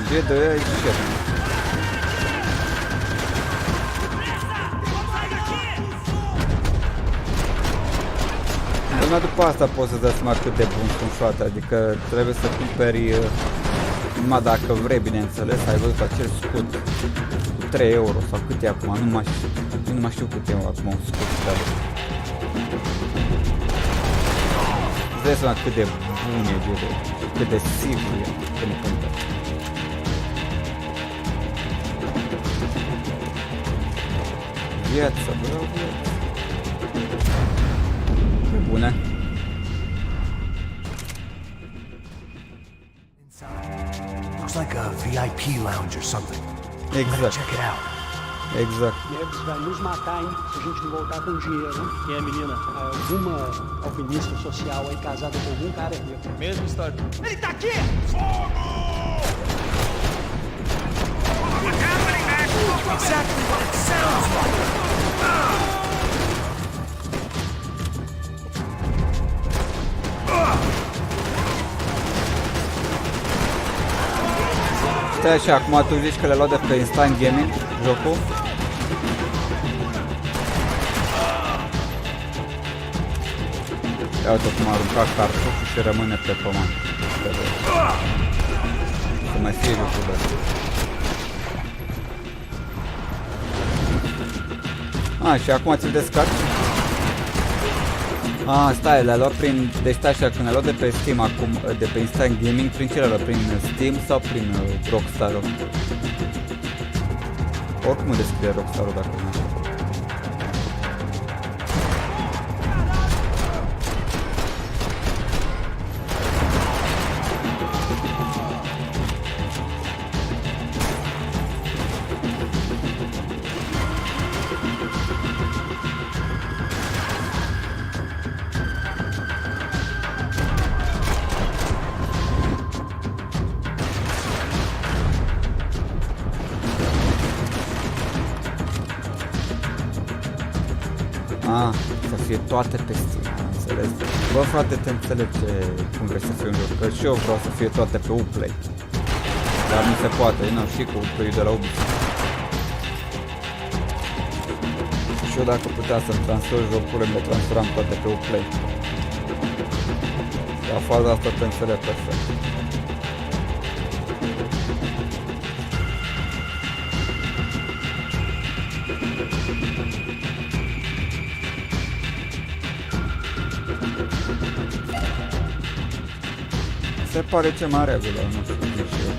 G2A e shit. Până după asta poți să-ți dai seama cât de bun sunt, frate, adică trebuie să cumperi numai dacă vrei, bineînțeles, ai văzut acel scut cu 3 euro sau cât e acum, nu mai știu cât e acum un scut de ala. Îți dai seama cât de bun e G2, cât de sigur e când cumperi. Viața, bro, viața. Bune. Looks like a VIP lounge or something. Exact. Check it out. Exact. Eles vai nos matar, hein, se a gente não voltar com dinheiro, hein? Quem é, menina? Alguma alpinista social aí casada com algum cara rico. Mesma história. Ele tá aqui! Exactly what it sounds like! Stai așa, acum tu zici că le-a luat de pe Instant Gaming, jocul? Ia uite cum a aruncat cartușul și rămâne pe pământ. Să mai fie jocul de asta. Și acum ți-l descarci? Stai, le-a luat prin... Deci stai așa, când le-a luat de pe Steam acum, de pe Instant Gaming, prin ce le-a luat? Prin Steam sau prin Rockstar-ul? Oricum îmi descrie Rockstar-ul dacă nu. Să fie toate pe Steam, înțeles? Bă, frate, te înțeleg cum vrei să fie un joc, că și eu vreau să fie toate pe Uplay. Dar nu se poate, nu, știi cu Uplay de la Ubisoft. Și eu dacă putea să-mi transfer jocurile, le transferam toate pe Uplay. La faza asta te înțeleg perfect. Se pare ce mai regulă, nu știu, zic și eu.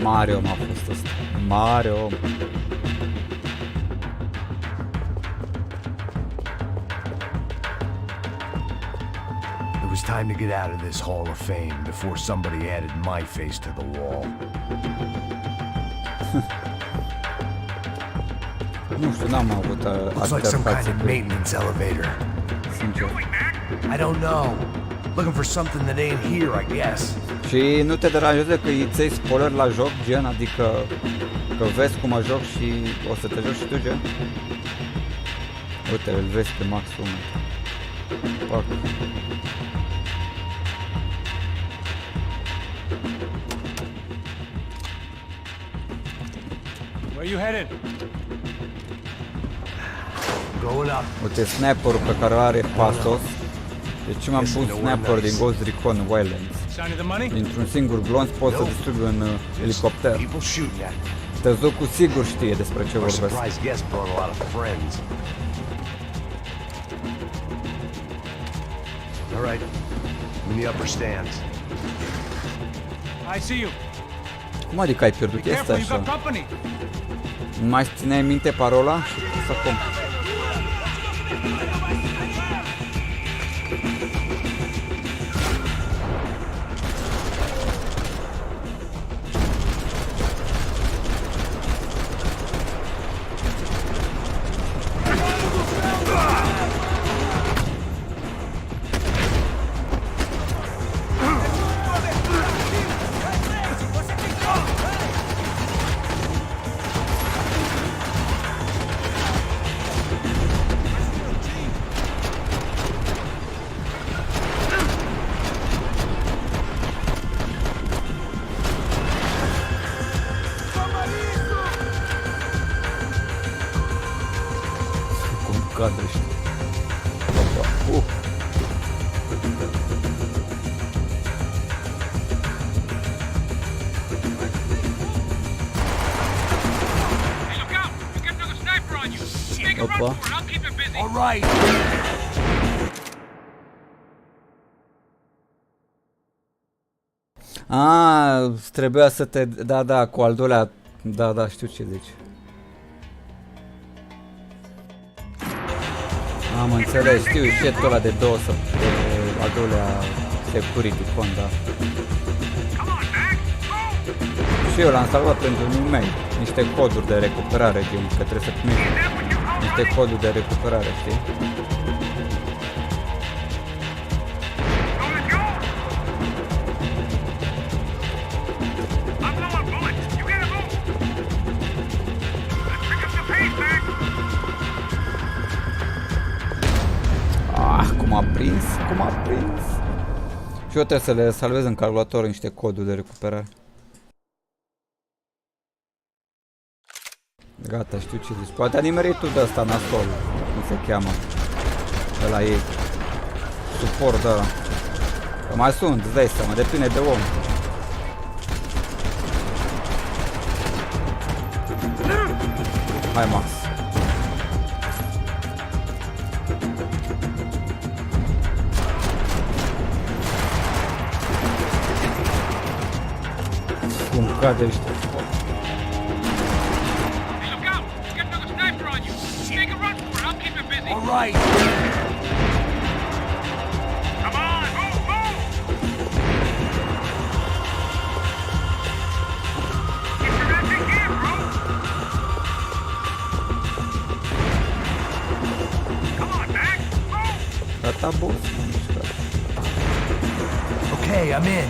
Mare om a fost ăsta, mare om. Time to get out of this Hall of Fame before somebody added my face to the wall. Nu știu, n-am avut Looks like some kind of maintenance elevator. Sincer. I don't know. Looking for something that ain't here, I guess. Și nu te deranjează că îi ți-ai spoiler la joc, gen, adică că vezi cum mă joc și o să te joci și tu, gen? Uite, îl vezi pe max 1. Fuck. Where you headed? Going up. Uite, sniperul pe care are Pasos. Deci m-am pus sniper din Ghost Recon Wildlands. Dintr-un singur glonț poți să distrugi un elicopter. Tăzu cu sigur știe despre ce vorbesc. Alright, in the upper stands. I see you. Cum adică ai pierdut chestia așa? Nu mai țineai minte parola? Și să cum? Cadre, știi? Opa. Alright. Trebuia să te... Da, cu al doilea... Da, știu ce zici. Am înțeles, știu shit-ul ăla de al doilea security fund, da. Și eu l-am salvat pentru un mail, niște coduri de recuperare, gen, că trebuie să primești niște coduri de recuperare, știi? Cum a prins. Și eu trebuie să le salvez în calculator niște coduri de recuperare. Gata, știu ce zici. Poate a nimerit tu de ăsta nasol, cum se cheamă. De la ei. Suport de ăla. Că mai sunt, îți dai seama, depinde de om. Hai, Max. Cum cade ăștia. All right. Gata, boss. Okay, I'm in.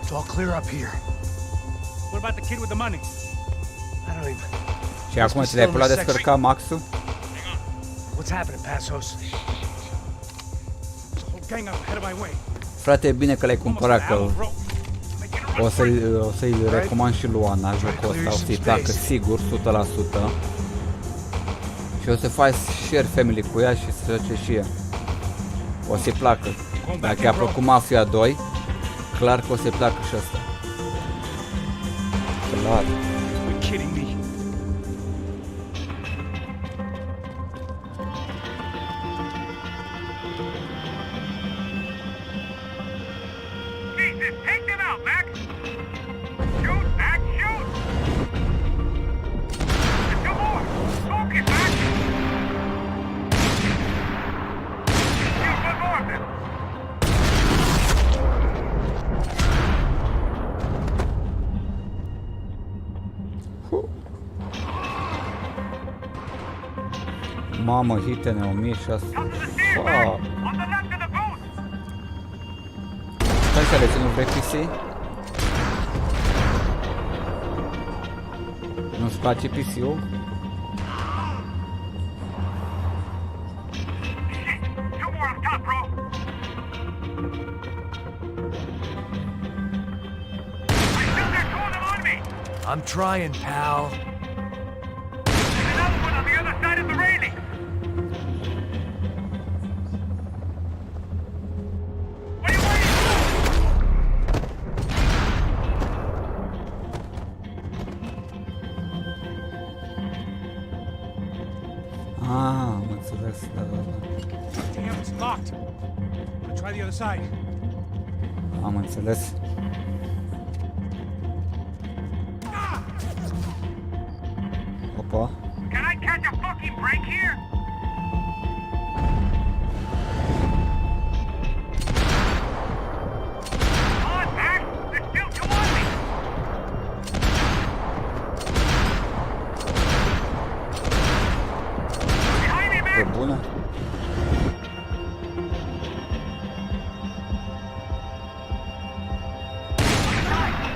It's all clear up here. What about the kid with the money? I don't even... Și acum ți le-ai pula descărca Maxul? What's happening, Passos? There's a whole gang out ahead of my way. Frate, e bine că l-ai cumpărat, că o să-i recomand și lui Ana jocul ăsta, o să-i placă sigur, 100%. Și o să faci share family cu ea și să joace și ea. O să-i placă. Dacă i-a plăcut Mafia 2, clar că o să-i placă și ăsta. Clar. You're kidding me. Mamă, hitene 1600. Wow. Stai să le țin, vrei PC? Nu-ți place PC-ul? I'm trying, pal. Ah, am înțeles, da. Damn, it's locked. I'll try the other side. Am înțeles. Opa. Can I catch a fucking break here? On, Max! There's still two on me! Behind me, Pe Max! bună?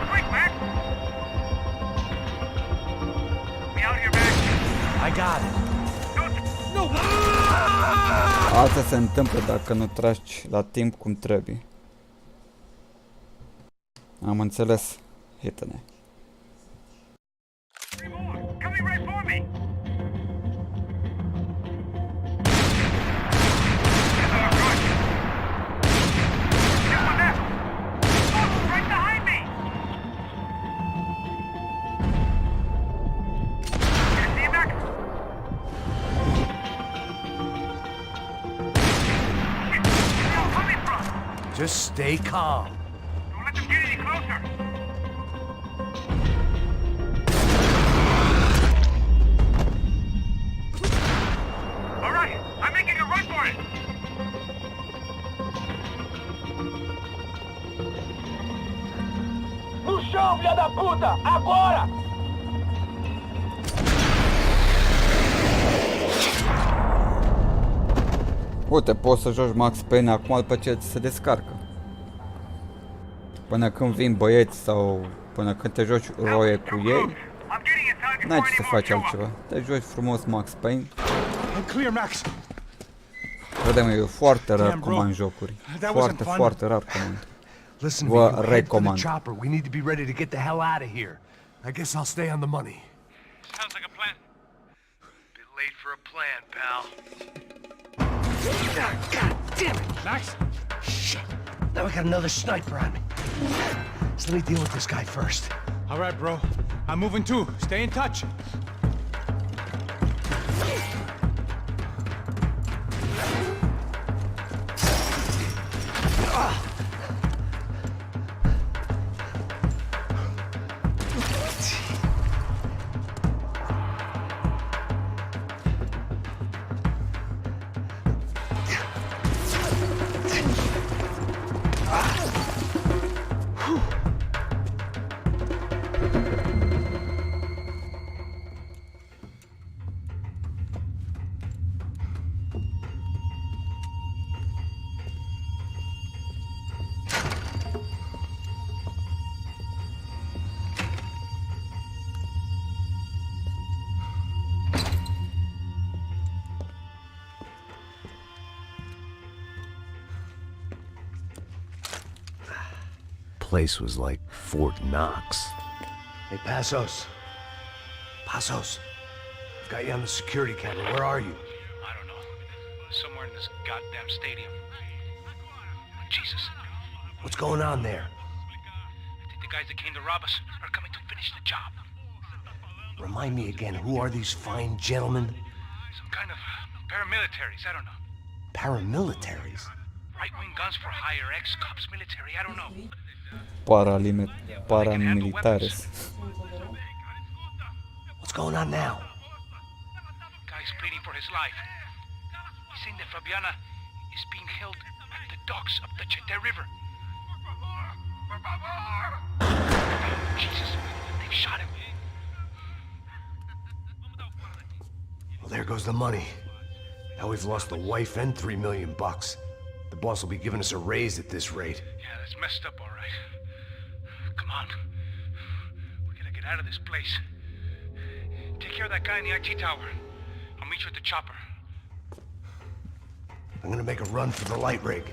Quick, Max! Me out here, Max! I got it. No! Asta se întâmplă dacă nu tragi la timp cum trebuie. Am înțeles, hitene. Coming right for me! Right behind me! See you back! Where are you coming from? Just stay calm. Don't let them get any closer! All right, I'm making a run for it! No chão, filha da puta! Agora! Uite, poți să joci Max Payne acum după ce ți se descarcă. Până când vin băieți sau până când te joci roie cu ei, n-ai ce să faci altceva. Te joci frumos Max Payne. Crede-mă, e foarte rar comand jocuri. Foarte, foarte rar comand. Vă recomand. We need to be ready to get the hell out of here. I guess I'll stay on the money. Sounds like a plan. Bit late for a plan, pal. God damn it! Max? Shit. Now we got another sniper on me. So let me deal with this guy first. All right, bro. I'm moving too. Stay in touch. Place was like Fort Knox. Hey, Passos. Passos. I've got you on the security camera. Where are you? I don't know. Somewhere in this goddamn stadium. Jesus. What's going on there? I think the guys that came to rob us are coming to finish the job. Remind me again, who are these fine gentlemen? Some kind of paramilitaries, I don't know. Paramilitaries? Right-wing guns for hire, ex-cops, military, I don't know. Paramilitares. What's going on now? Guy's pleading for his life. He's saying that Fabiana is being held at the docks of the Chete River. Jesus, they've shot him. Well, there goes the money. Now we've lost the wife and $3 million. The boss will be giving us a raise at this rate. Yeah, that's messed up, all right. Come on. We gotta get out of this place. Take care of that guy in the IT tower. I'll meet you at the chopper. I'm gonna make a run for the light rig.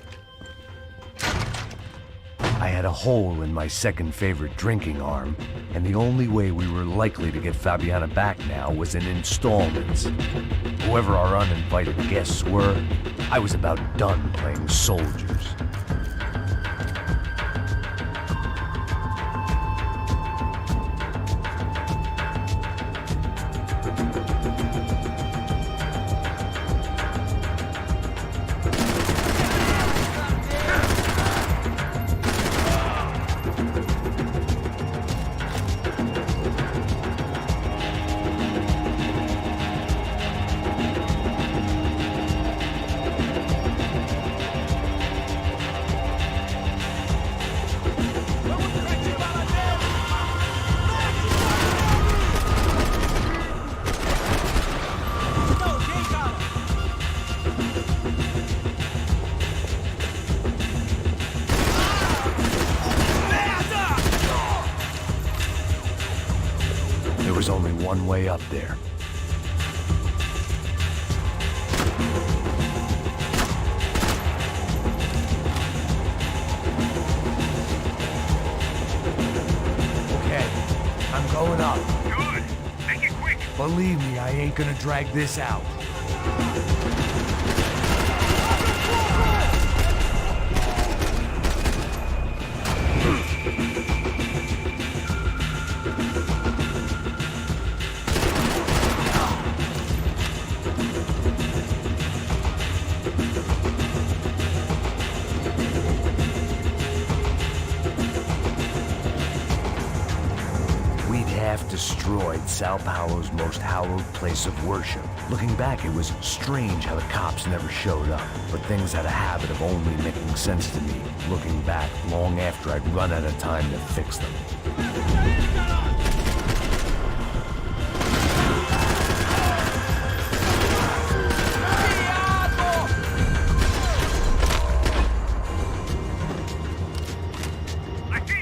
I had a hole in my second favorite drinking arm, and the only way we were likely to get Fabiana back now was in installments. Whoever our uninvited guests were, I was about done playing soldiers. There was only one way up there. Okay, I'm going up. Good. Make it quick. Believe me, I ain't gonna drag this out. Destroyed Sao Paulo's most hallowed place of worship. Looking back, it was strange how the cops never showed up, but things had a habit of only making sense to me, looking back long after I'd run out of time to fix them. I see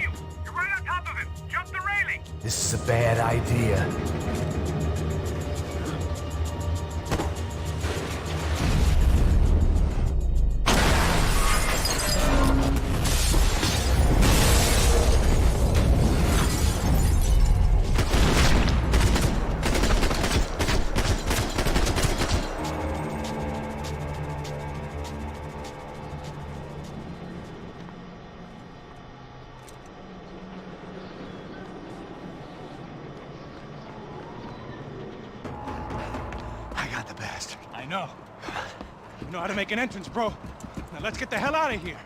bastard. I know. You know how to make an entrance, bro. Now let's get the hell out of here.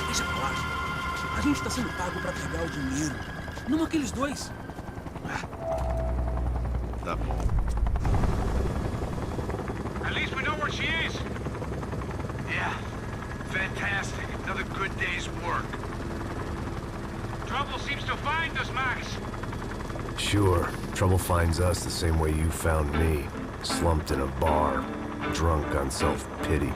Deixa pra lá. A gente tá sendo pago pra pegar o dinheiro. Não aqueles dois. Tá. At least we know where she is. Yeah. Fantastic. Another good day's work. Trouble seems to find us, Max. Sure, trouble finds us the same way you found me. Slumped in a bar, drunk on self-pity.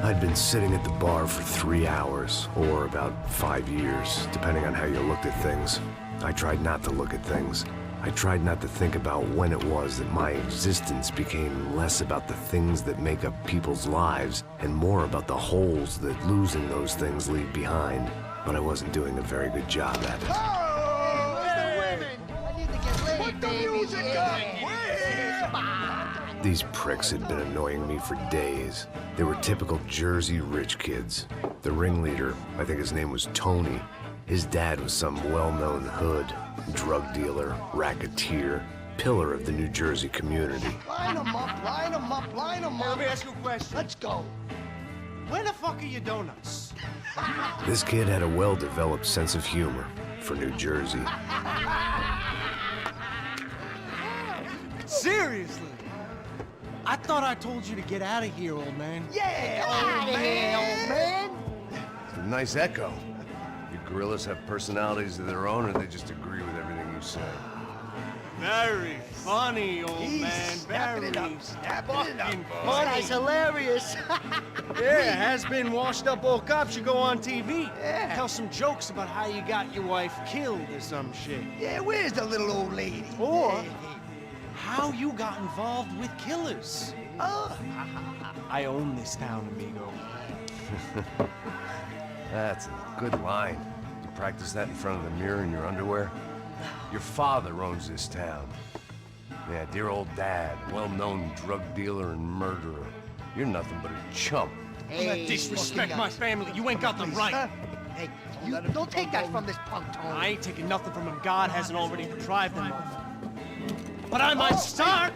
I'd been sitting at the bar for 3 hours, or about 5 years, depending on how you looked at things. I tried not to look at things. I tried not to think about when it was that my existence became less about the things that make up people's lives, and more about the holes that losing those things leave behind. But I wasn't doing a very good job at it. These pricks had been annoying me for days. They were typical Jersey rich kids. The ringleader, I think his name was Tony. His dad was some well-known hood, drug dealer, racketeer, pillar of the New Jersey community. Line them up, line them up, line them up. Let me ask you a question. Let's go. Where the fuck are your donuts? This kid had a well-developed sense of humor for New Jersey. Seriously? I thought I told you to get out of here, old man. Yeah, old man. It's a nice echo. You gorillas have personalities of their own, or they just agree with everything you say? Very funny, old man. Very fucking funny. That's hilarious. Yeah, has-been washed-up old cop should go on TV. Yeah. Tell some jokes about how you got your wife killed or some shit. Yeah, where's the little old lady? Or how you got involved with killers. Oh. I own this town, amigo. That's a good line. You practice that in front of the mirror in your underwear? Your father owns this town. Yeah, dear old dad, well-known drug dealer and murderer. You're nothing but a chump. Hey, disrespect my family. You ain't got the right. Hey, you don't take that from this punk, Tony. I ain't taking nothing from him. God hasn't already deprived him of. But I might start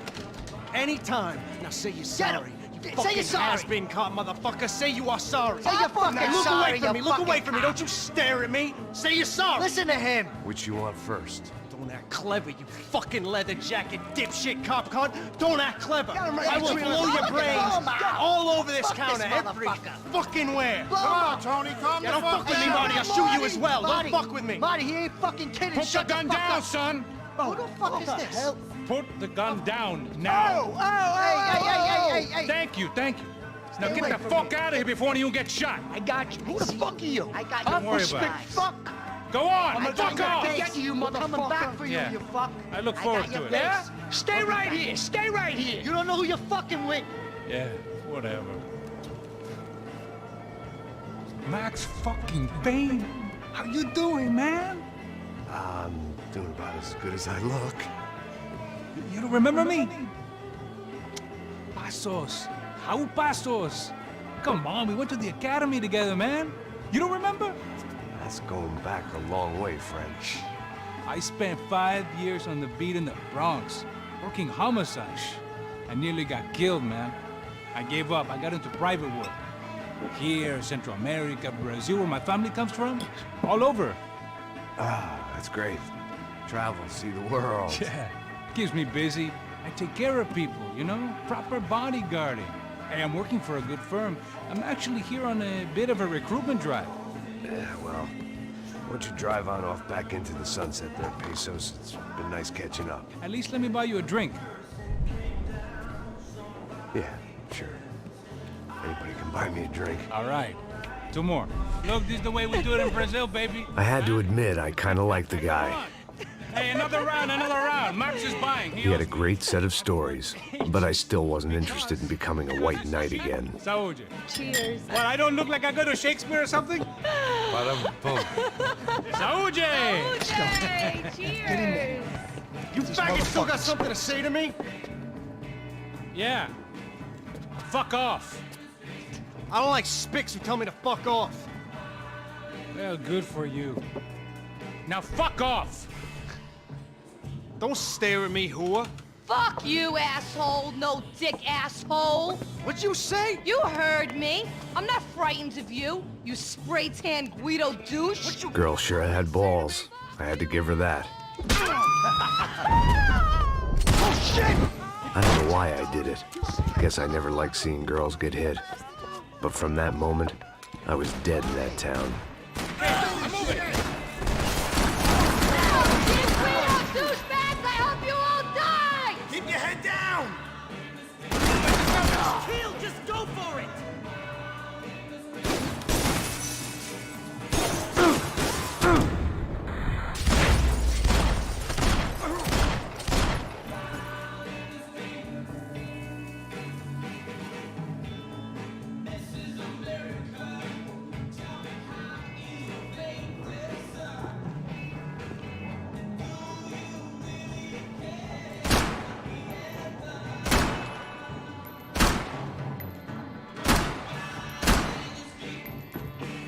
anytime. Now say you're sorry. You fucking has-been caught, motherfucker. Say you are sorry. Say you're fucking look sorry, away from me. Look away from me. Don't you stare at me. Say you're sorry. Listen to him. Which you want first? Don't act clever, you fucking leather jacket dipshit cop cunt. Don't act clever. I will blow your brains all over this counter, every fucking where. Come on, Tony, calm down. Don't fuck with me, Marty. I'll shoot you as well. Don't fuck with me. Marty, he ain't fucking kidding. Put the gun down, son. Who the fuck is this? Put the gun down now. Hey. Thank you. Now get the fuck out of here before one of you gets shot. I got you. Who the fuck are you? I got you. Don't worry about it. Fuck. Go on, fuck off. Get you, motherfucker. I'm coming back for you, you fuck. I look forward to it. Yeah? Stay right here. Stay right here. You don't know who you're fucking with. Yeah, whatever. Max fucking Payne. How you doing, man? I'm doing about as good as I look. You don't remember me? Pasos. How Pasos? Come on, we went to the academy together, man. You don't remember? That's going back a long way, French. I spent 5 years on the beat in the Bronx, working homicide. I nearly got killed, man. I gave up. I got into private work. Here, Central America, Brazil, where my family comes from, all over. Ah, that's great. Travel, see the world. Yeah, keeps me busy. I take care of people, you know? Proper bodyguarding. Hey, I'm working for a good firm. I'm actually here on a bit of a recruitment drive. Yeah, well, why don't you drive on off back into the sunset there, Pesos? It's been nice catching up. At least let me buy you a drink. Yeah, sure. Anybody can buy me a drink. All right. 2 more. Look, this is the way we do it in Brazil, baby. I had to admit, I kind of liked the guy. Hey, another round. Max is buying. He had a great set of stories, but I still wasn't interested in becoming a white knight again. Saúde. Cheers. What, I don't look like I go to Shakespeare or something? Ba-dum-bum. Saúde! Cheers. You faggots still got something to say to me? Yeah. Fuck off. I don't like spics who tell me to fuck off. Well, good for you. Now fuck off! Don't stare at me, whore. Fuck you, asshole. No dick asshole. What'd you say? You heard me. I'm not frightened of you, you spray-tan Guido douche. Girl sure had balls. I had to give her that. Oh, shit! I don't know why I did it. I guess I never liked seeing girls get hit. But from that moment, I was dead in that town. Douchebags, I hope you all die! Keep your head down! Kill, just go for it!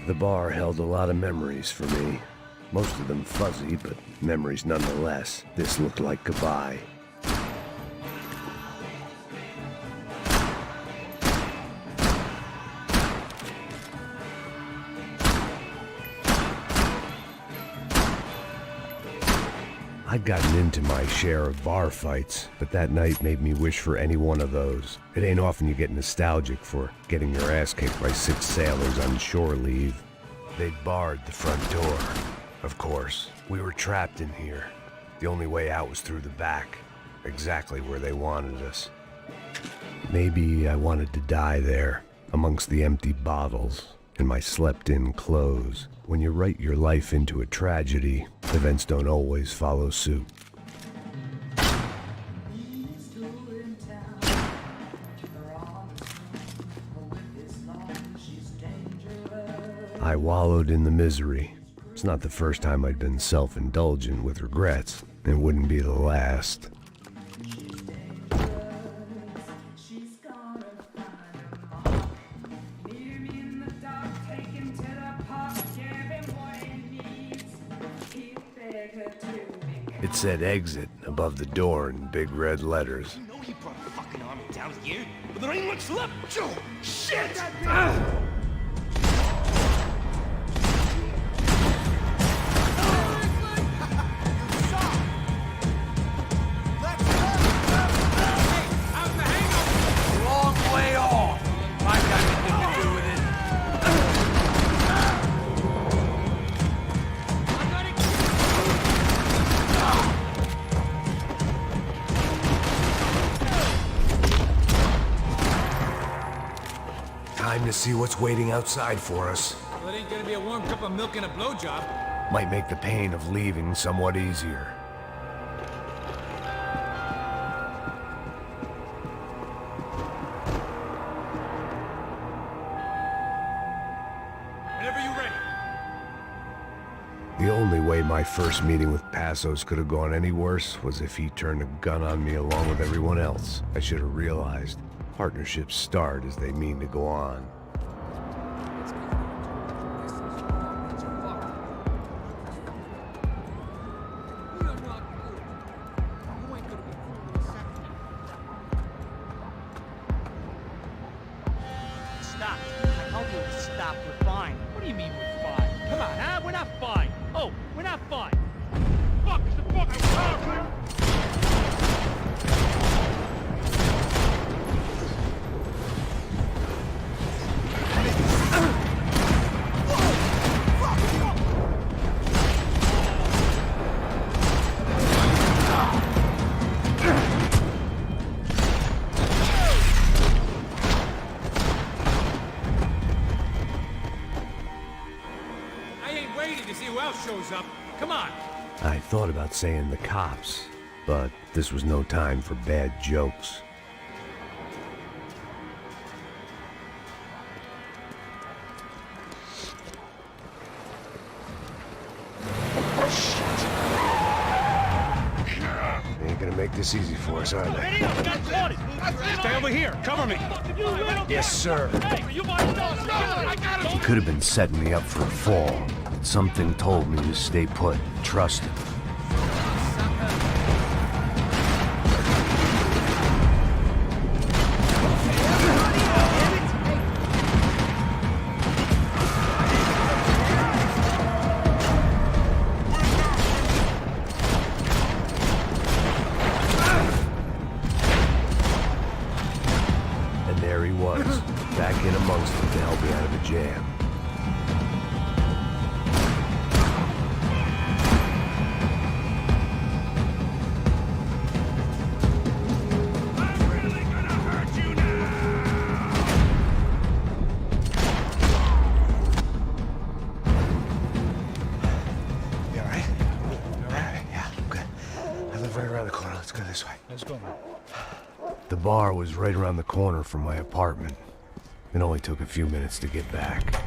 The bar held a lot of memories for me. Most of them fuzzy, but memories nonetheless. This looked like goodbye. I'd gotten into my share of bar fights, but that night made me wish for any one of those. It ain't often you get nostalgic for getting your ass kicked by 6 sailors on shore leave. They'd barred the front door. Of course, we were trapped in here. The only way out was through the back, exactly where they wanted us. Maybe I wanted to die there, amongst the empty bottles and my slept-in clothes. When you write your life into a tragedy, events don't always follow suit. I wallowed in the misery. It's not the first time I'd been self-indulgent with regrets. It wouldn't be the last. It said exit above the door in big red letters. You know he brought a fucking army down here, but there ain't much left. Joe, shit! Time to see what's waiting outside for us. Well, it ain't gonna be a warm cup of milk and a blowjob. Might make the pain of leaving somewhat easier. Whenever you're ready. The only way my first meeting with Passos could have gone any worse was if he turned a gun on me along with everyone else. I should have realized. Partnerships start as they mean to go on. Stop. I told you to stop. We're fine. What do you mean we're fine? Come on, huh? We're not fine. Oh, we're not fine. Fuck is the fucking problem? I ain't waiting to see who else shows up. Come on. I thought about saying the cops, but this was no time for bad jokes. They ain't gonna make this easy for us, are they? Stay over here. Cover me. Yes, sir. He could have been setting me up for a fall, but something told me to stay put, trust him. And there he was, back in amongst them to help me out of a jam. You all right? Yeah, I'm good. I live right around the corner. Let's go this way. Let's go, man. The bar was right around the corner from my apartment. It only took a few minutes to get back.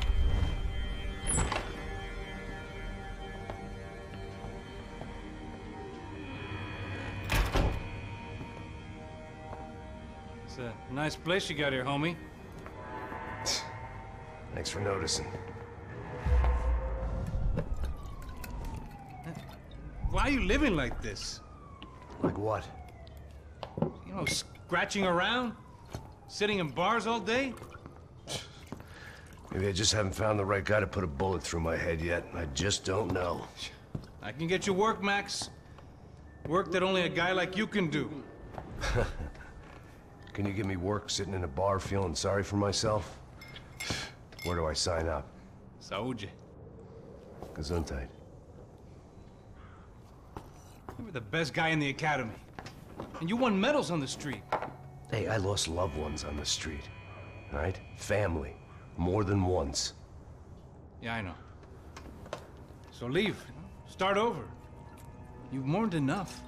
It's a nice place you got here, homie. Thanks for noticing. Why are you living like this? Like what? You know, scratching around? Sitting in bars all day? Maybe I just haven't found the right guy to put a bullet through my head yet. I just don't know. I can get you work, Max. Work that only a guy like you can do. Can you give me work sitting in a bar feeling sorry for myself? Where do I sign up? Saúde. Gesundheit. You were the best guy in the academy. And you won medals on the street. Hey, I lost loved ones on the street. All right? Family. More than once. Yeah, I know. So leave. Start over. You've mourned enough.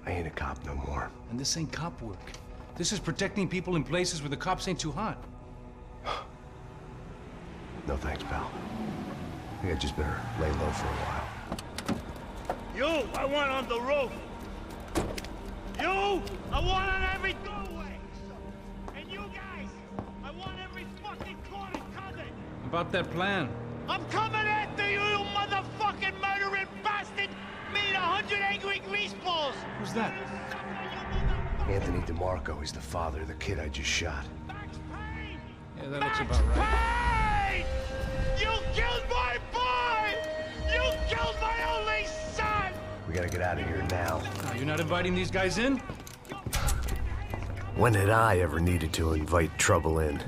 I ain't a cop no more. And this ain't cop work. This is protecting people in places where the cops ain't too hot. No thanks, pal. I think I just better lay low for a while. You, I want on the roof. You, I want on every doorway. And you guys, I want every fucking corner covered. About that plan. I'm coming after you, you motherfucking murdering bastard! Me and 100 angry greaseballs! Who's that? Anthony DeMarco, he's the father of the kid I just shot. Yeah, that looks about right. Payne! You killed my boy! You killed my only son! We gotta get out of here now. You're not inviting these guys in? When had I ever needed to invite trouble in?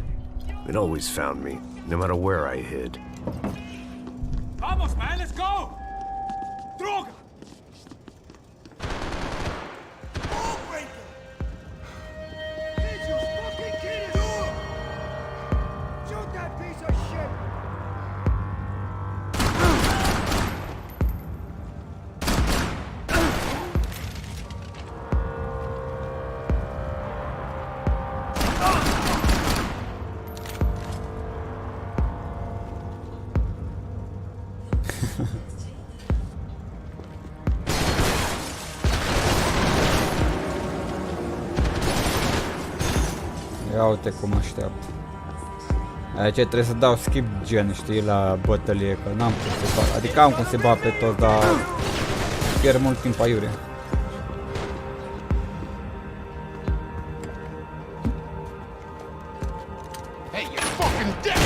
It always found me, no matter where I hid. Vamos, man, let's go! Droga! Shoot that piece of shit! Ia uite cum așteaptă. Aici trebuie să dau skip gen, știi, la bătălie, că n-am cum să bat. Adică am cum să bat pe toți, dar pierd mult timp aiurea. Hey, you're fucking dead!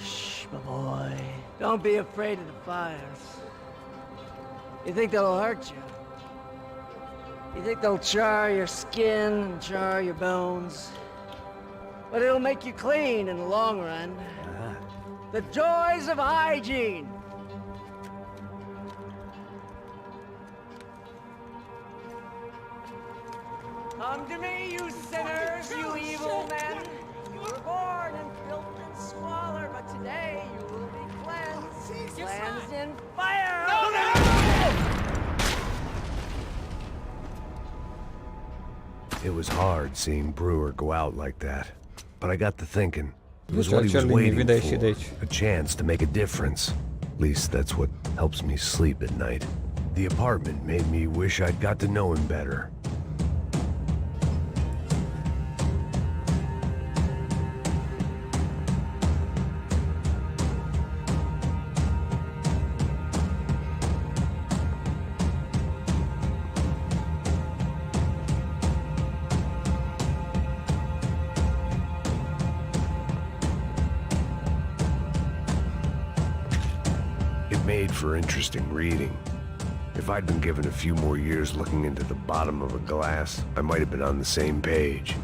Shh, my boy. Don't be afraid of the fires. You think they'll hurt you? You think they'll char your skin and char your bones? But it'll make you clean in the long run. The joys of hygiene! Come to me, you sinners, you evil men. You were born in filth and squalor, but today you will be cleansed. Cleansed in fire! It was hard seeing Brewer go out like that, but I got to thinking. It was what he was waiting for, a chance to make a difference. At least that's what helps me sleep at night. The apartment made me wish I'd got to know him better. Made for interesting reading. If I'd been given a few more years looking into the bottom of a glass, I might have been on the same page.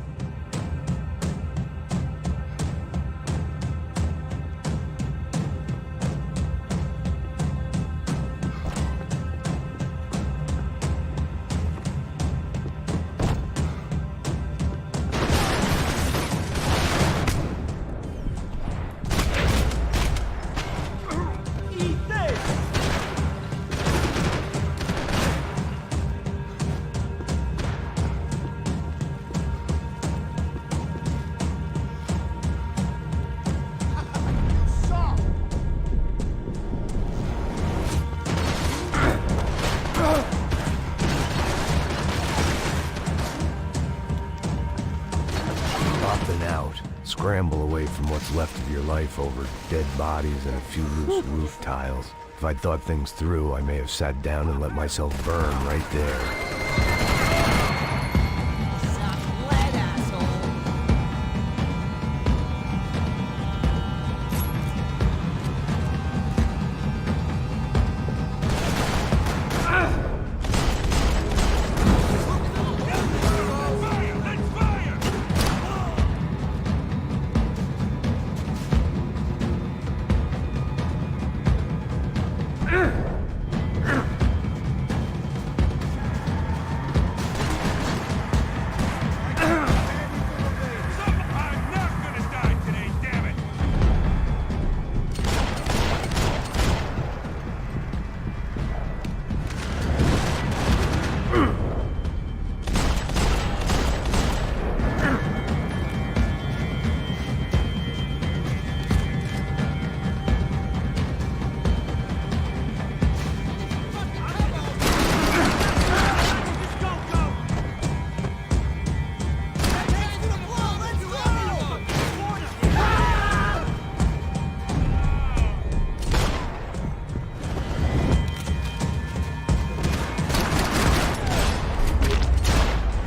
Scramble away from what's left of your life over dead bodies and a few loose roof tiles. If I'd thought things through, I may have sat down and let myself burn right there.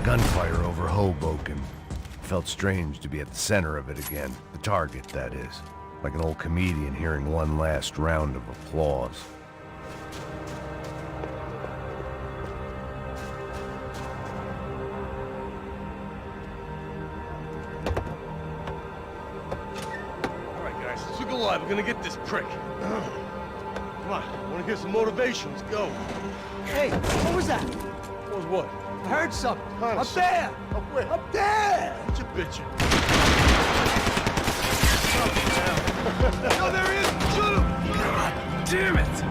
Gunfire over Hoboken. Felt strange to be at the center of it again. The target, that is. Like an old comedian hearing one last round of applause. All right, guys, let's look alive. We're gonna get this prick. Come on, I wanna hear some motivation. Let's go. Hey, what was that? What was what? I heard something. Up there! Up where? Up there! What you bitching? No, there he is! Shoot him! God damn it!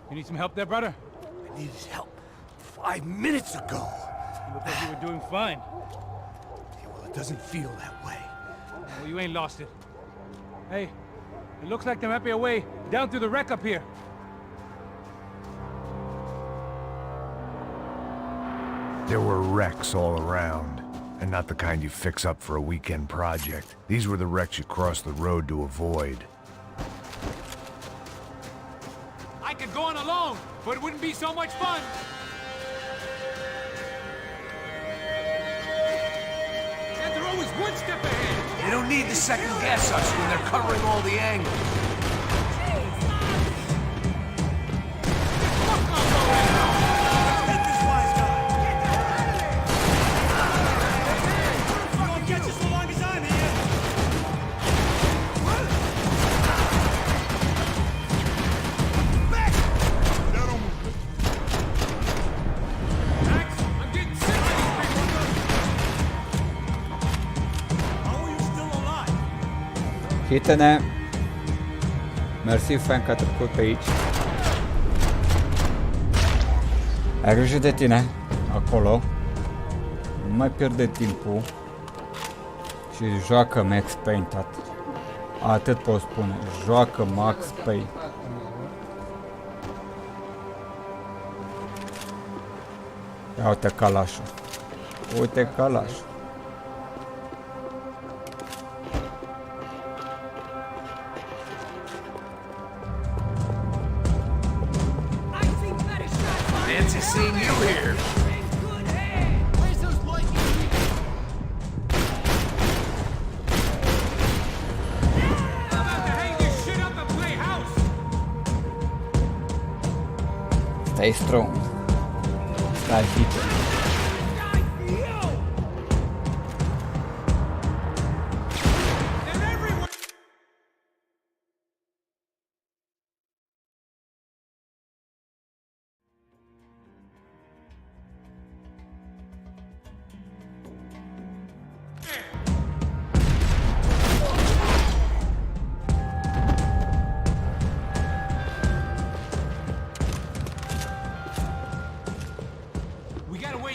You need some help there, brother? I needed help 5 minutes ago. You look like you were doing fine. Yeah, well, it doesn't feel that way. Well, you ain't lost it. Hey, it looks like there might be a way down through the wreck up here. There were wrecks all around, and not the kind you fix up for a weekend project. These were the wrecks you cross the road to avoid. I could go on alone, but it wouldn't be so much fun. And they're always one step ahead. They don't need to second guess us when they're covering all the angles. Hitene. Mersi, fan, că a trecut pe aici. Ai grijă de tine, acolo. Nu mai pierde timpul. Și joacă Max Payne, tată. Atât pot spune. Joacă Max Payne. Ia uite calașul. Uite calașul. Fancy seeing you here. Stay strong. Stai hit.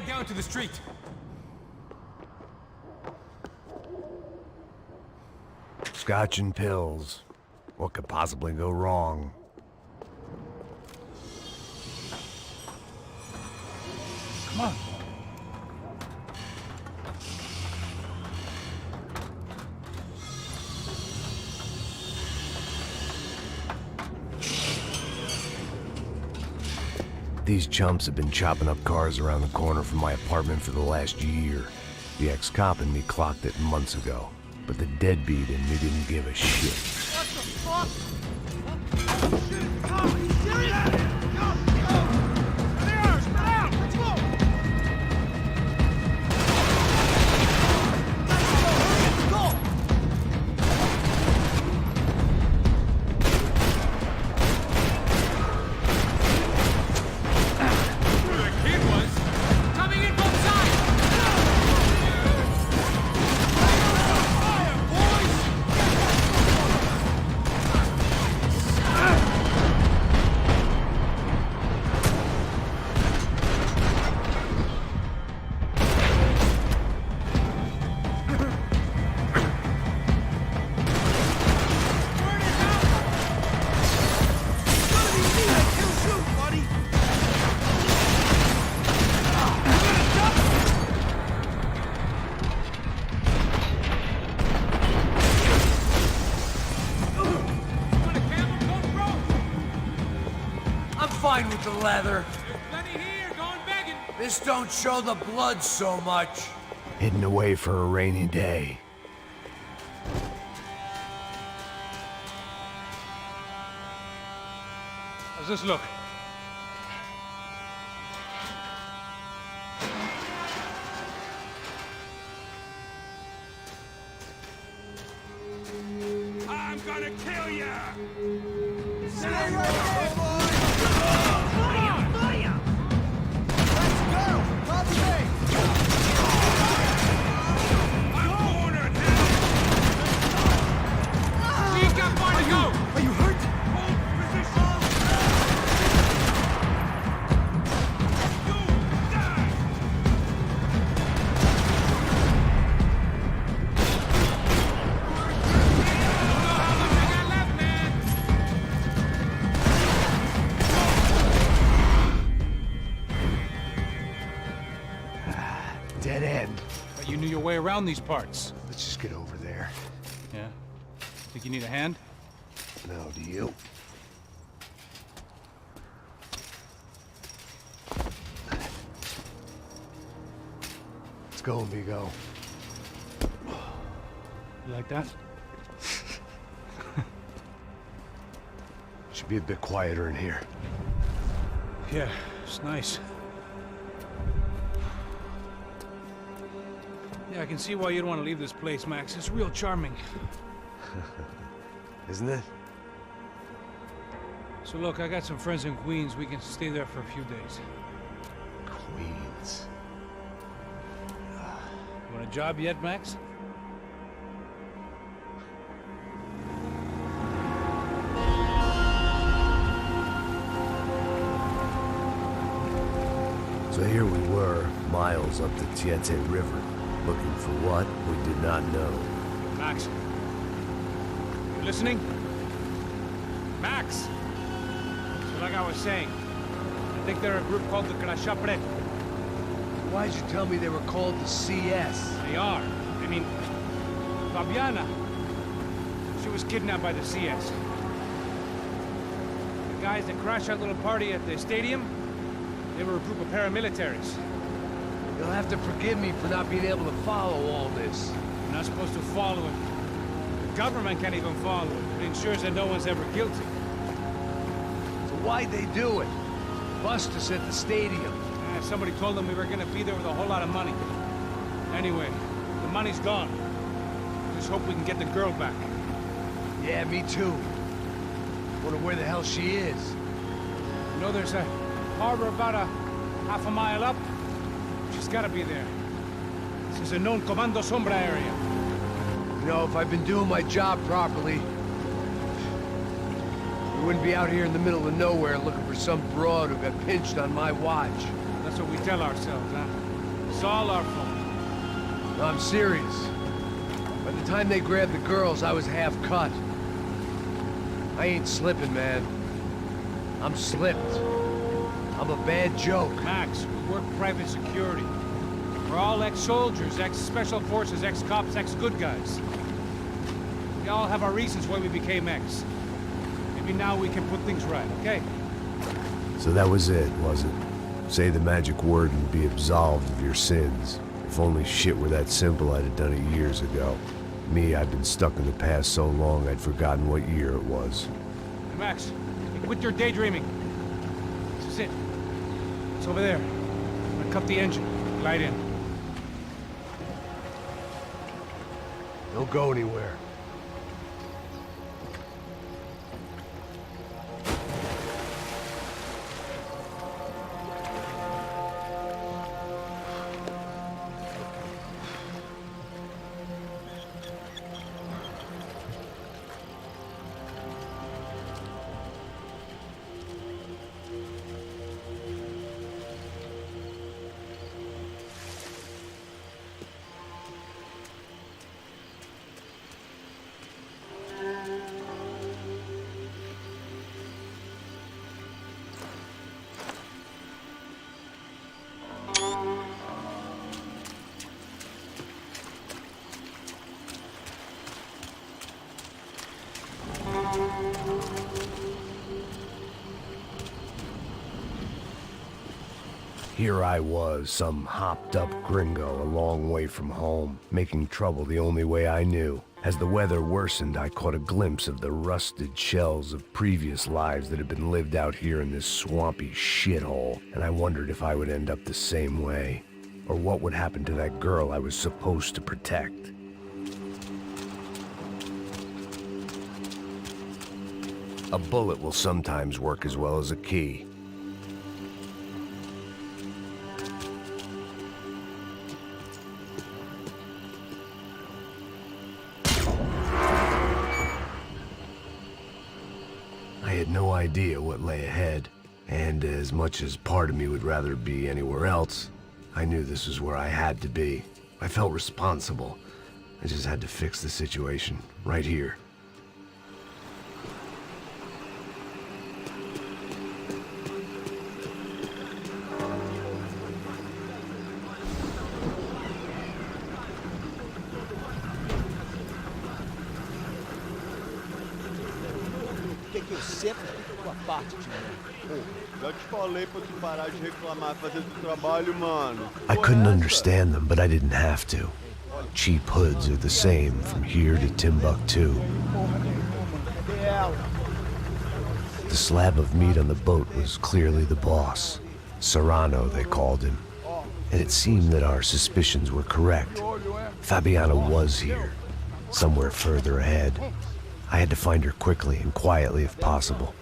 Down to the street. Scotch and pills. What could possibly go wrong? Come on. These chumps have been chopping up cars around the corner from my apartment for the last year. The ex-cop in me clocked it months ago, but the deadbeat in me didn't give a shit. What the fuck? Oh, shit! Oh, are you serious? Go! There! Spread out! Let's go! Fine with the leather. There's plenty here, going begging. This don't show the blood so much. Hidden away for a rainy day. How's this look? I'm gonna kill ya! Dead end. But you knew your way around these parts. Let's just get over there. Yeah? Think you need a hand? No, do you? Let's go, amigo. You like that? Should be a bit quieter in here. Yeah, it's nice. Yeah, I can see why you'd want to leave this place, Max. It's real charming. Isn't it? So look, I got some friends in Queens. We can stay there for a few days. Queens. You want a job yet, Max? So here we were, miles up the Tietze River, looking for what we did not know. Max. You listening? Max! So like I was saying, I think they're a group called the Predator. Why'd you tell me they were called the CS? They are. I mean, Fabiana. She was kidnapped by the CS. The guys that crashed that little party at the stadium, they were a group of paramilitaries. You'll have to forgive me for not being able to follow all this. You're not supposed to follow it. The government can't even follow it. It ensures that no one's ever guilty. So why'd they do it? Bust us at the stadium. Somebody told them we were gonna be there with a whole lot of money. Anyway, the money's gone. Just hope we can get the girl back. Yeah, me too. Wonder where the hell she is. You know, there's a harbor about a half a mile up. She's gotta be there. This is a known Comando Sombra area. You know, if I'd been doing my job properly, we wouldn't be out here in the middle of nowhere looking for some broad who got pinched on my watch. That's what we tell ourselves, huh? It's all our fault. No, I'm serious. By the time they grabbed the girls, I was half cut. I ain't slipping, man. I'm slipped. I'm a bad joke. Max, we work private security. We're all ex-soldiers, ex-special forces, ex-cops, ex-good guys. We all have our reasons why we became ex. Maybe now we can put things right, okay? So that was it, was it? Say the magic word and be absolved of your sins. If only shit were that simple, I'd have done it years ago. Me, I've been stuck in the past so long I'd forgotten what year it was. Hey, Max, quit your daydreaming. This is it. It's over there. I'm gonna cut the engine. Glide in. Don't go anywhere. Here I was, some hopped-up gringo a long way from home, making trouble the only way I knew. As the weather worsened, I caught a glimpse of the rusted shells of previous lives that had been lived out here in this swampy shithole, and I wondered if I would end up the same way, or what would happen to that girl I was supposed to protect. A bullet will sometimes work as well as a key. I had no idea what lay ahead, and as much as part of me would rather be anywhere else, I knew this was where I had to be. I felt responsible. I just had to fix the situation, right here. Que eu sempre fico com a parte de mim. Já te falei pra tu parar de reclamar, fazer teu trabalho, mano. I couldn't understand them, but I didn't have to. Cheap hoods are the same from here to Timbuktu. The slab of meat on the boat was clearly the boss. Serrano, they called him. And it seemed that our suspicions were correct. Fabiana was here, somewhere further ahead. I had to find her quickly and quietly if possible.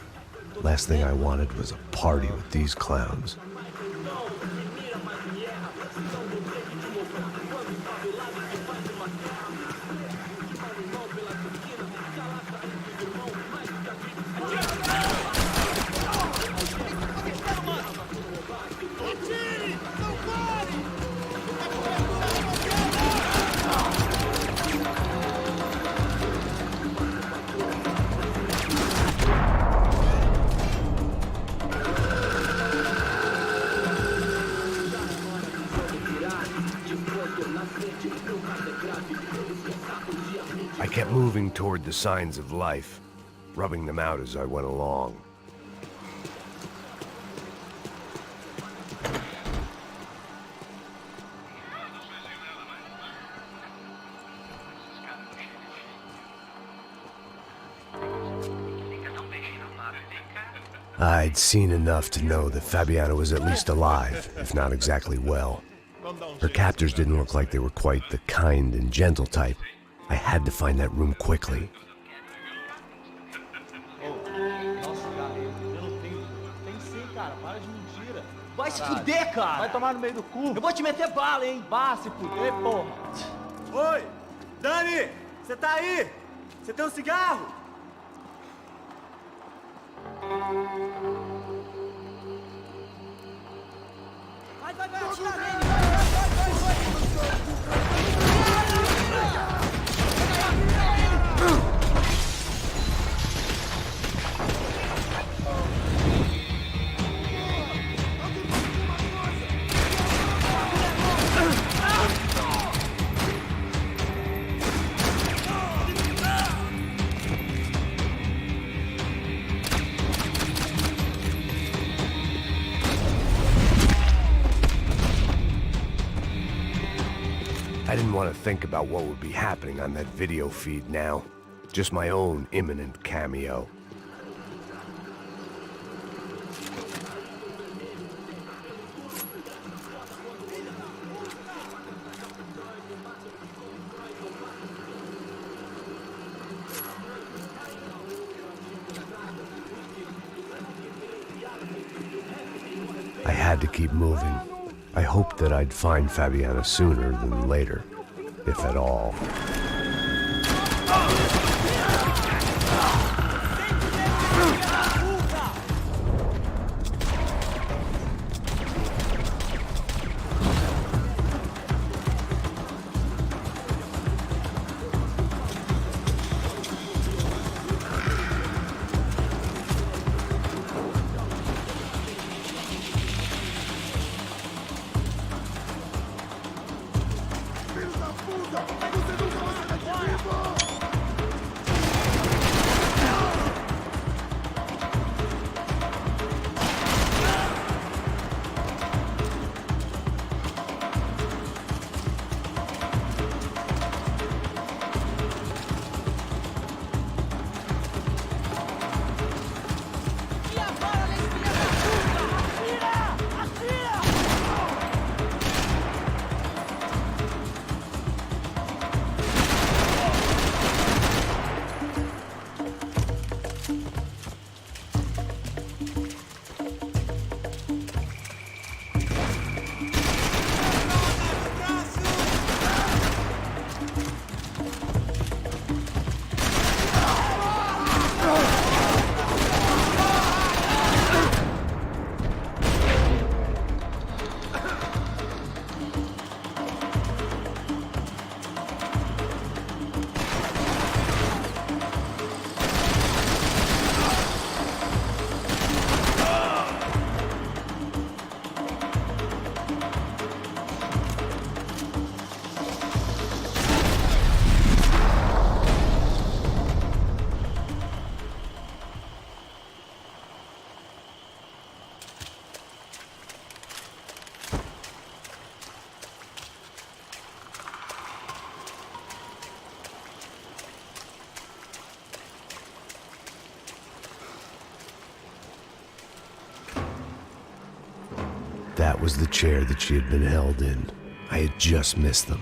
Last thing I wanted was a party with these clowns. I kept moving toward the signs of life, rubbing them out as I went along. I'd seen enough to know that Fabiana was at least alive, if not exactly well. Her captors didn't look like they were quite the kind and gentle type. I had to find that room quickly. Vai se fuder, cara! Vai tomar no meio do cu! Eu vou te meter bala, hein? Vá se fuder, porra! Oi! Dani! Você tá aí? Você tem um cigarro? Vai, atira nele! I didn't want to think about what would be happening on that video feed now. Just my own imminent cameo. I had to keep moving. I hoped that I'd find Fabiana sooner than later, if at all. that was the chair that she had been held in. I had just missed them.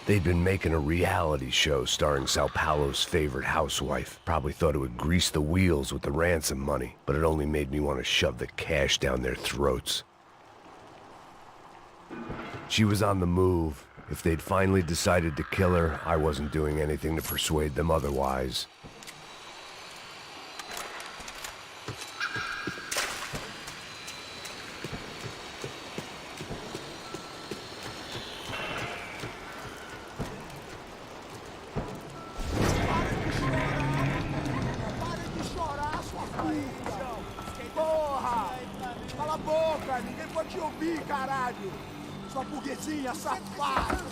They'd been making a reality show starring Sao Paulo's favorite housewife. Probably thought it would grease the wheels with the ransom money, but it only made me want to shove the cash down their throats. She was on the move. If they'd finally decided to kill her, I wasn't doing anything to persuade them otherwise. Sua burguesinha safada!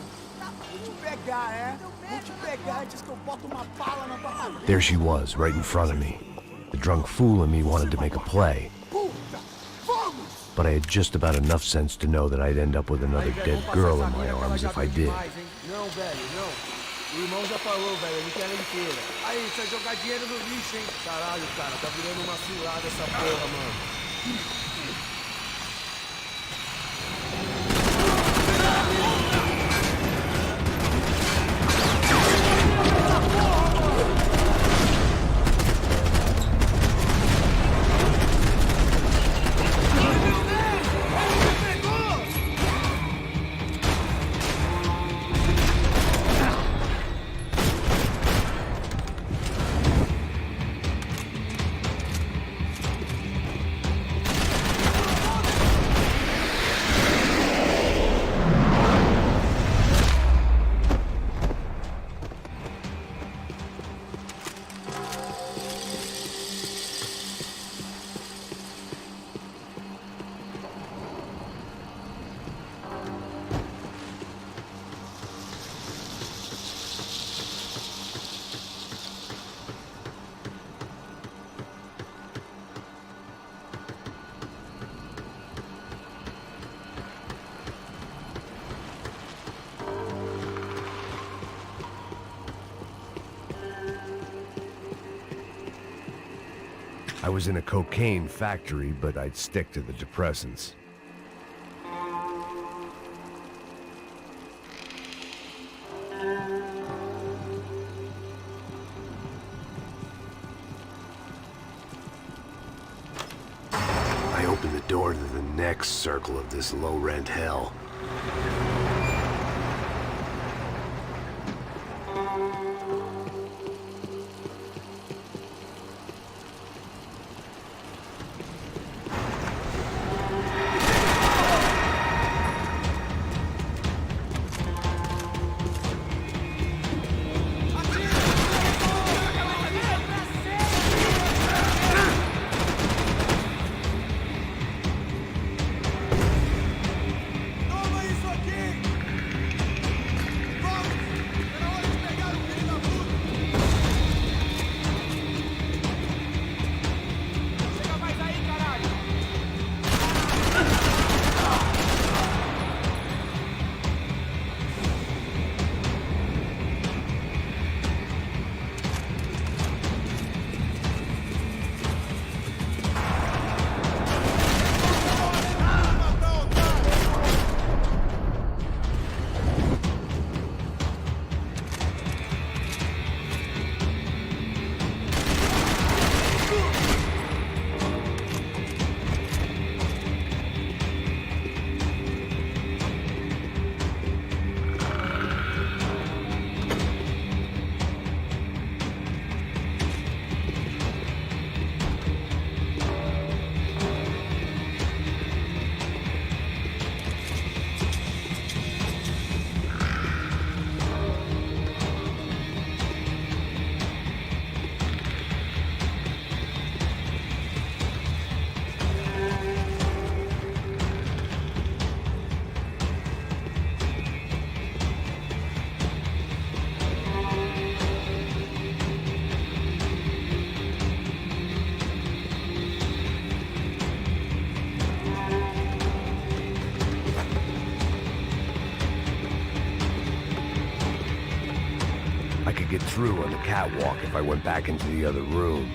Vou te pegar, é? Vou te pegar antes que eu boto uma bala na tua cabeça. There she was, right in front of me. The drunk fool in me wanted to make a play. But I had just about enough sense to know that I'd end up with another dead girl in my arms if I did. Não, velho, não. O irmão já falou, velho, ele quer ela inteira. Aí, você vai jogar dinheiro no lixo, hein? Caralho, cara, tá virando uma cilada essa porra, mano. I was in a cocaine factory, but I'd stick to the depressants. I opened the door to the next circle of this low-rent hell. Toma isso aqui! I could get through on the catwalk if I went back into the other room.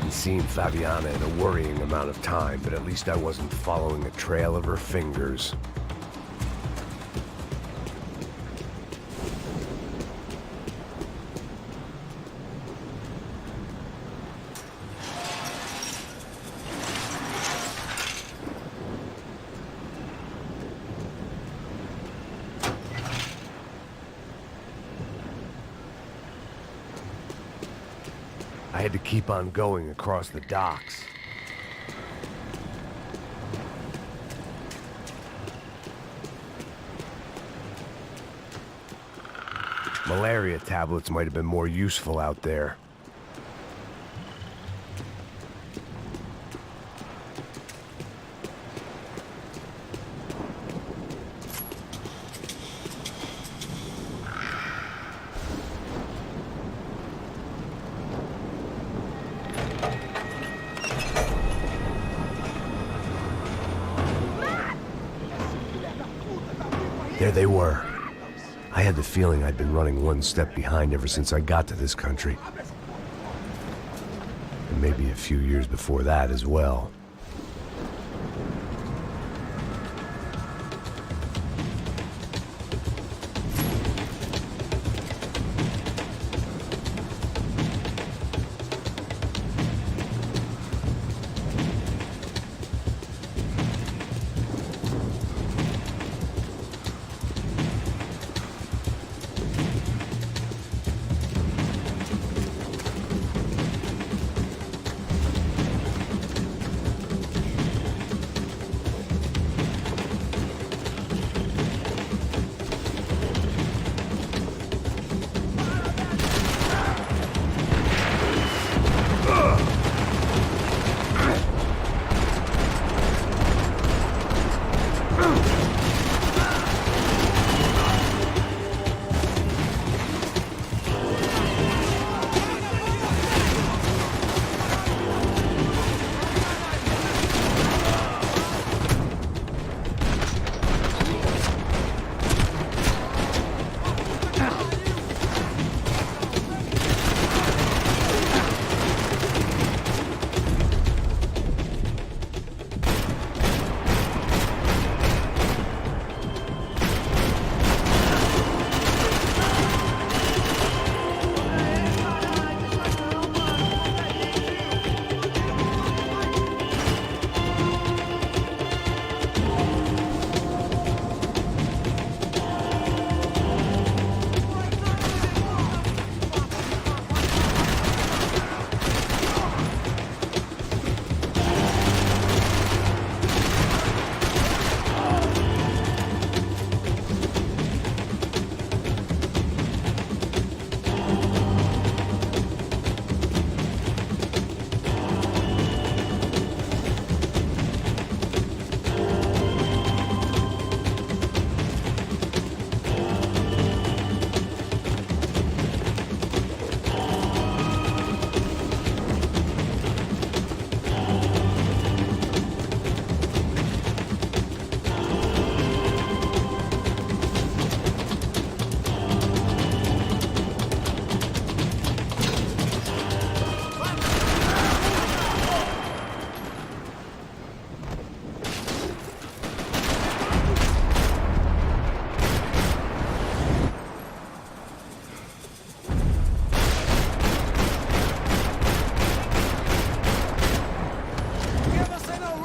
Seen Fabiana in a worrying amount of time, but at least I wasn't following a trail of her fingers. I had to keep on going across the docks. Malaria tablets might have been more useful out there. There they were. I had the feeling I'd been running one step behind ever since I got to this country. And maybe a few years before that as well.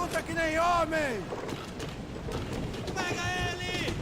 luta que nem homem! Pega ele!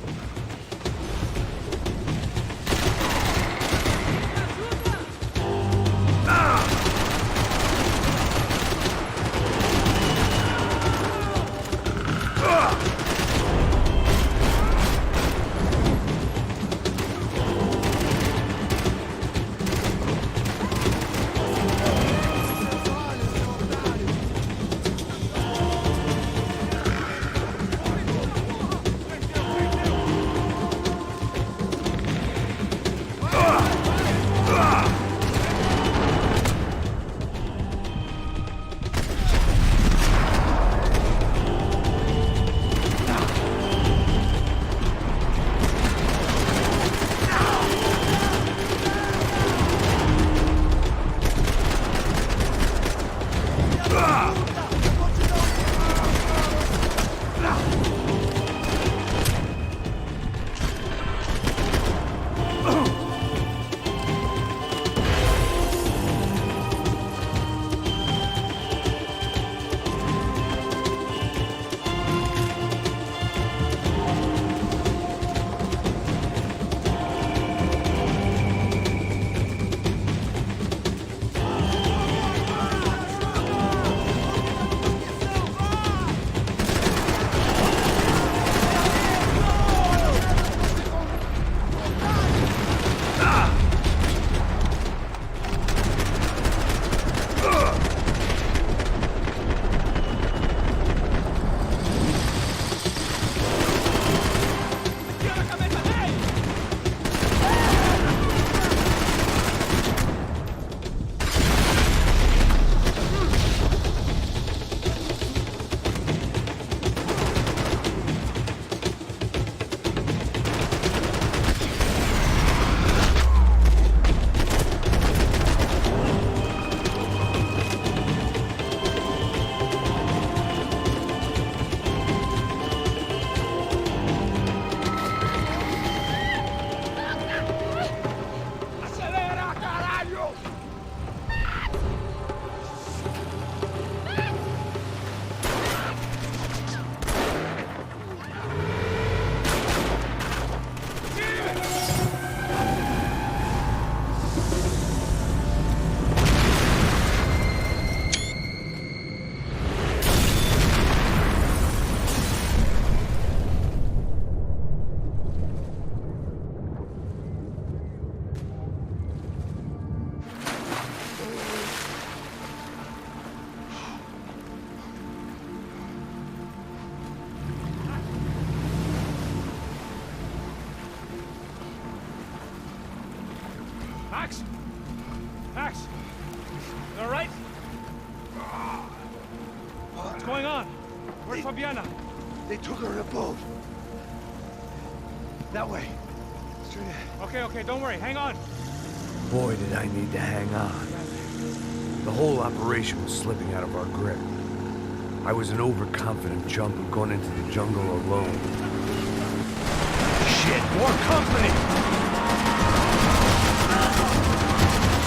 Max? Max? You all right? What's going on? Where's Fabiana? They took her in a boat. That way. Straight ahead. Okay, don't worry. Hang on. Boy, did I need to hang on. The whole operation was slipping out of our grip. I was an overconfident chump who'd gone into the jungle alone. Shit, more company!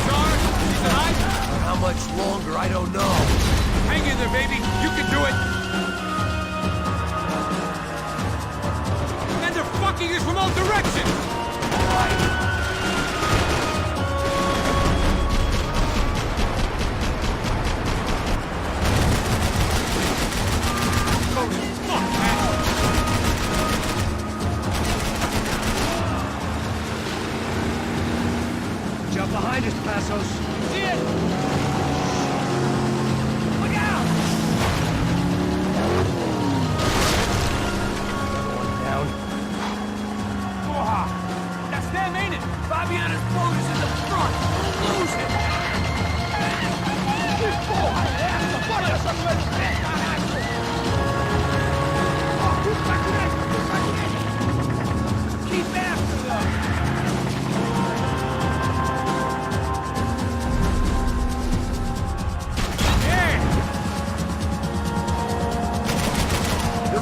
Sarge, he's alive? How much longer, I don't know. Hang in there, baby. You can do it. And they're fucking us from all directions! Jump behind us, Passos. See it! Look out! Down. That's them, ain't it? Fabiana's boat is in the front. Lose it! Keep after them!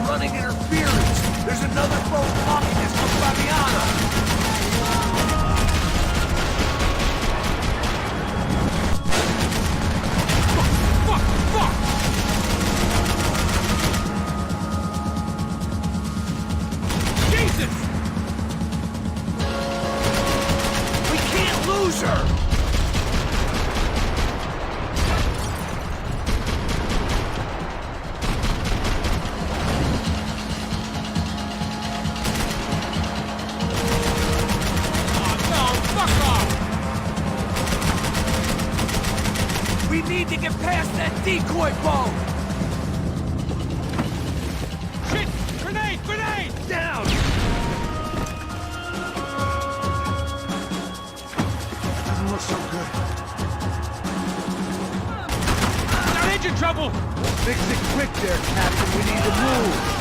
Running interference! There's another boat blocking us from Fabiana! Fuck! Fix it quick there, Captain. We need to move.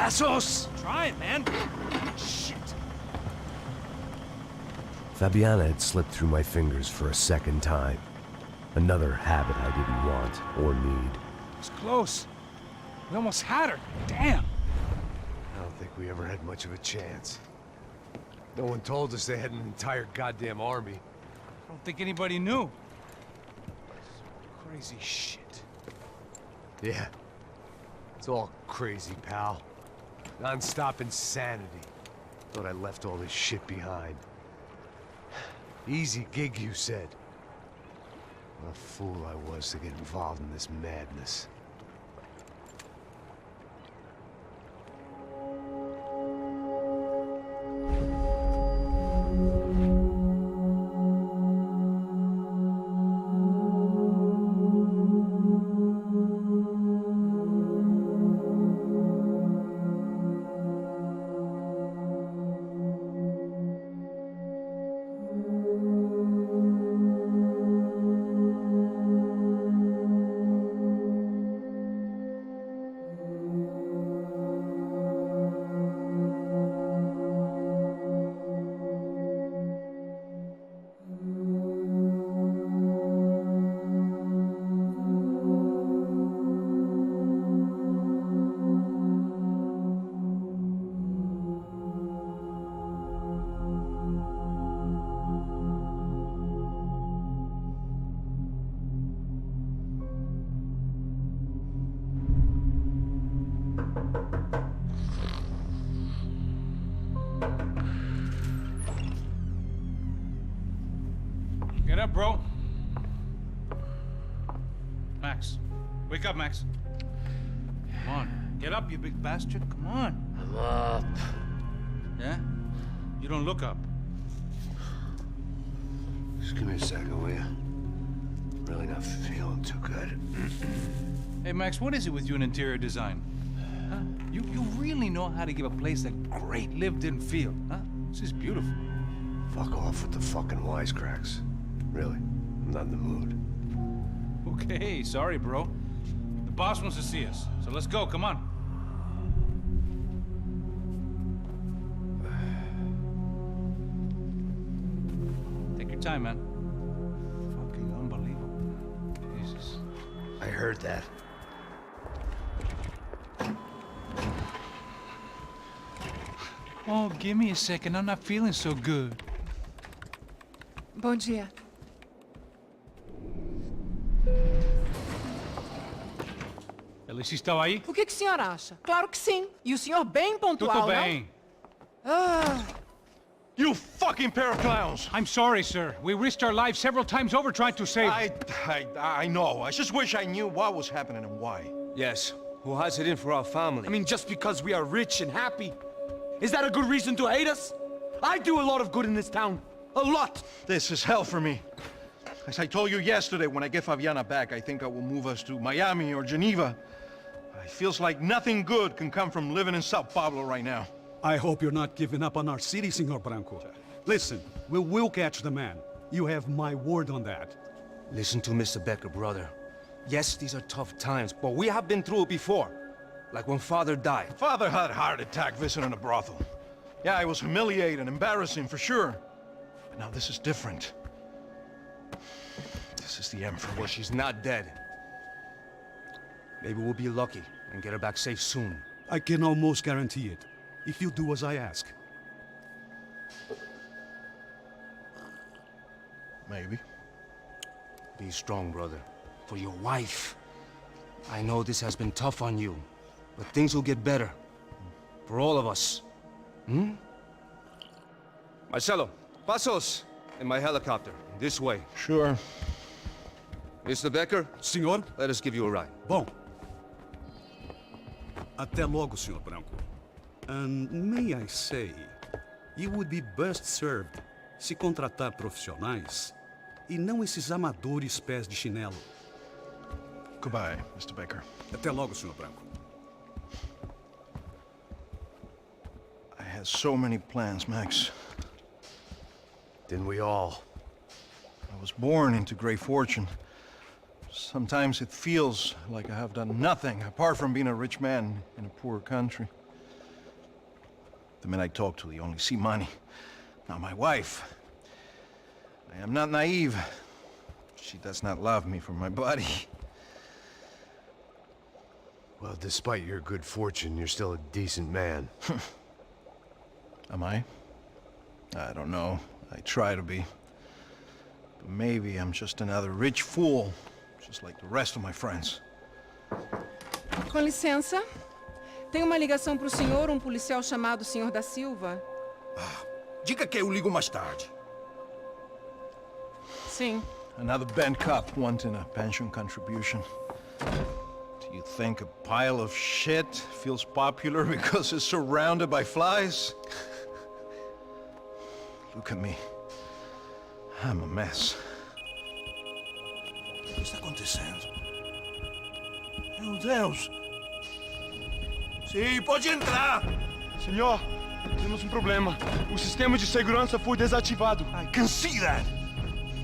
Passos! Try it, man. Shit. Fabiana had slipped through my fingers for a second time. Another habit I didn't want or need. It's close. We almost had her. Damn. I don't think we ever had much of a chance. No one told us they had an entire goddamn army. I don't think anybody knew. Crazy shit. Yeah. It's all crazy, pal. Non-stop insanity. Thought I left all this shit behind. Easy gig, you said. What a fool I was to get involved in this madness. Get up, bro. Max. Wake up, Max. Come on. Get up, you big bastard. Come on. I'm up. Yeah? You don't look up. Just give me a second, will you? Really not feeling too good. Hey, Max, what is it with you and interior design? Huh? You really know how to give a place a great lived-in feel, huh? This is beautiful. Fuck off with the fucking wisecracks. Really, I'm not in the mood. Okay, sorry, bro. The boss wants to see us, so let's go, come on. Take your time, man. Fucking unbelievable. Jesus. I heard that. Oh, give me a second. I'm not feeling so good. Bom dia. Alice estava aí? O que o senhor acha? Claro que sim. E o senhor bem pontual, Tudo bem. não? Ah. You fucking pair of clowns! I'm sorry, sir. We risked our lives several times over trying to save... I know. I just wish I knew what was happening and why. Yes. Who has it in for our family? I mean, just because we are rich and happy? Is that a good reason to hate us? I do a lot of good in this town. A lot! This is hell for me. As I told you yesterday, when I get Fabiana back, I think I will move us to Miami or Geneva. It feels like nothing good can come from living in Sao Paulo right now. I hope you're not giving up on our city, Senor Branco. Listen, we will catch the man. You have my word on that. Listen to Mr. Becker, brother. Yes, these are tough times, but we have been through it before. Like when Father died. Father had a heart attack visiting a brothel. Yeah, it was humiliating and embarrassing for sure. But now this is different. This is the end for me. Well, she's not dead. Maybe we'll be lucky and get her back safe soon. I can almost guarantee it, if you do as I ask. Maybe. Be strong, brother. For your wife. I know this has been tough on you, but things will get better. For all of us. Hmm? Marcelo, pasos in my helicopter. This way. Sure. Mr. Becker? Senhor? Let us give you a ride. Bom. Até logo, Senhor Branco. And may I say, you would be best served se contratar profissionais e não esses amadores pés de chinelo. Goodbye, Mr. Becker. Até logo, Senhor Branco. I had so many plans, Max. Didn't we all? I was born into great fortune. Sometimes it feels like I have done nothing apart from being a rich man in a poor country. The men I talk to, they only see money. Not my wife. I am not naive. She does not love me for my body. Well, despite your good fortune, you're still a decent man. Am I? I don't know. I try to be. But maybe I'm just another rich fool, just like the rest of my friends. Com licença. Tem uma ligação para o senhor, um policial chamado Sr. da Silva. Diga que eu ligo mais tarde. Sim. Another band cop wanting a pension contribution. Do you think a pile of shit feels popular because it's surrounded by flies? Look at me. I'm a mess. O que está acontecendo? Meu Deus! Sim, pode entrar! Senhor, temos um problema. O sistema de segurança foi desativado. I can see that!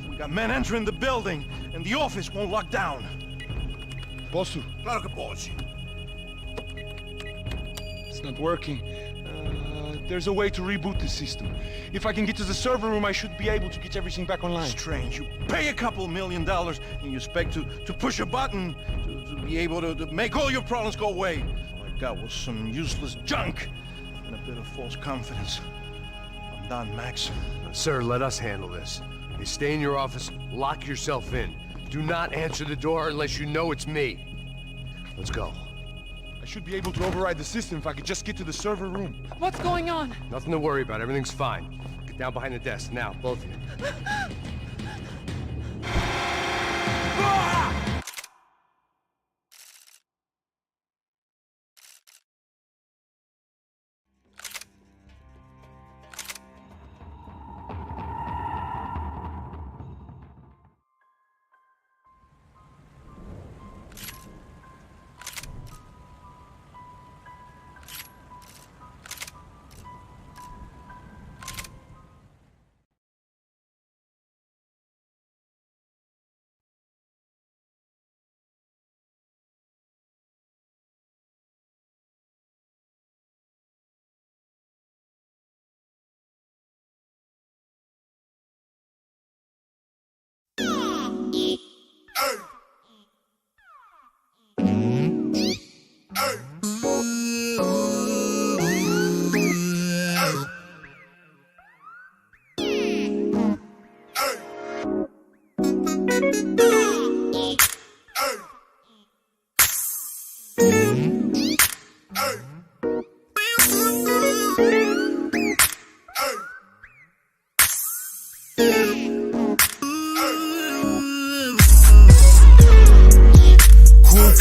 We got men entering the building, and the office won't lock down. Posso? Claro que pode. It's not working. There's a way to reboot the system. If I can get to the server room, I should be able to get everything back online. Strange. You pay a couple $1 million and you expect to push a button to be able to make all your problems go away. All I got was some useless junk and a bit of false confidence. I'm done, Max. Sir, let us handle this. You stay in your office, lock yourself in. Do not answer the door unless you know it's me. Let's go. I should be able to override the system if I could just get to the server room. What's going on? Nothing to worry about. Everything's fine. Get down behind the desk. Now, both of you.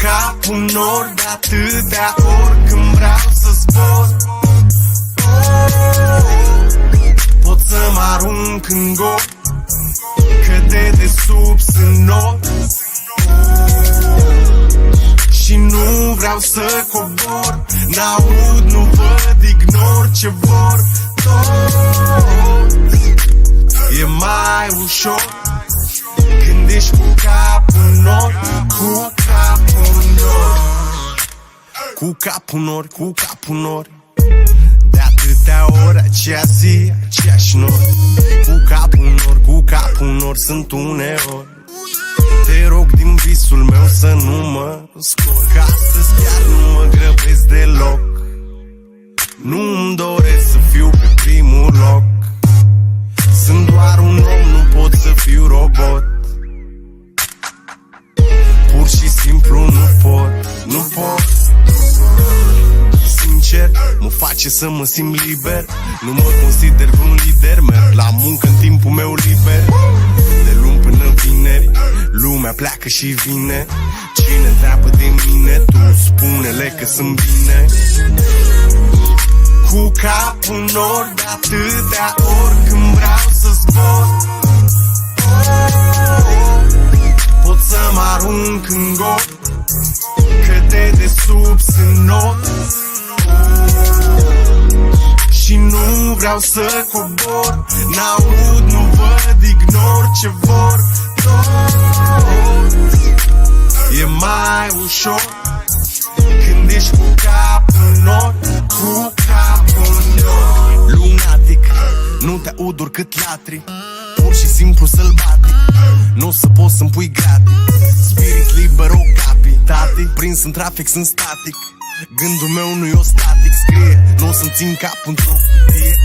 Capul nord de atâtea ori când vreau să zbor. Pot să mă arunc în gol, că de sub sunt nori. Și nu vreau să cobor, n-aud, nu văd, ignor ce vor toți. E mai ușor când ești cu capul nord, cu capul nord. Cu capul nord, cu capul nord. De atâtea ori, aceea zi, aceeași nord. Cu capul nord sunt uneori. Te rog din visul meu să nu mă scol, că astăzi chiar nu mă grăbesc deloc. Nu-mi doresc să fiu pe primul loc. Sunt doar un om, nu pot să fiu robot. Pur și simplu nu pot, nu pot. Sincer, mă face să mă simt liber. Nu mă consider vreun lider. Merg la muncă în timpul meu liber. De luni până vineri, lumea pleacă și vine. Cine întreabă de mine, tu spune-le că sunt bine. Cu capul nord de atâtea ori când vreau să zbor. Pot să mă arunc în gol, că de sub sunt nori. Și nu vreau să cobor, n-aud, nu văd, ignor ce vor toți. E mai ușor când ești cu capul nord, cu capul nord. uduri cât latri. Pur și simplu sălbatic, nu o să poți să-mi pui gratis. Spirit liber, o capi, tati, prins în trafic, sunt static. Gândul meu nu-i o static, scrie, nu o să-mi țin capul într-o cutie.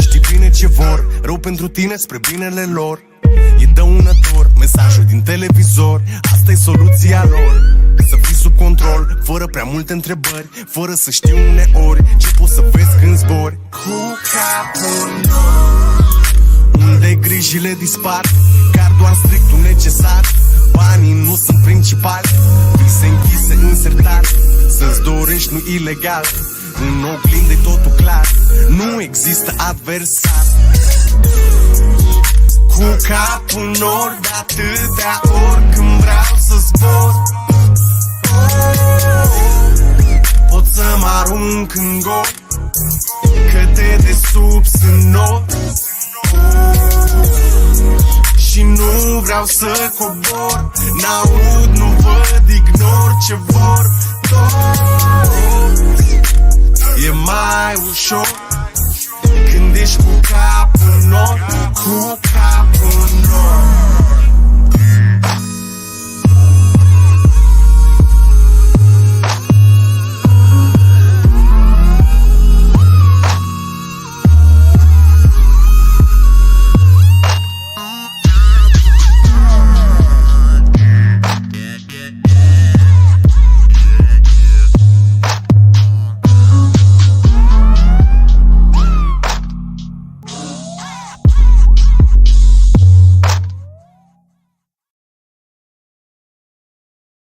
Știi bine ce vor, rău pentru tine spre binele lor. E dăunător, mesajul din televizor, asta e soluția lor. Să fii sub control, fără prea multe întrebări, fără să știi uneori ce poți să vezi când zbori. Cu capul unde grijile dispar, car doar strictul necesar. Banii nu sunt principali, vise închise în sertar. Să-ți dorești nu ilegal, în oglindă-i totul clar. Nu există adversar. Cu capul în nord, de atâtea ori când vreau să zbor. Pot să mă arunc în gol, că de sub sunt nori. Și nu vreau să cobor, n-aud, nu văd, ignor ce vor toți. E mai ușor când ești cu capul în nord, cu capul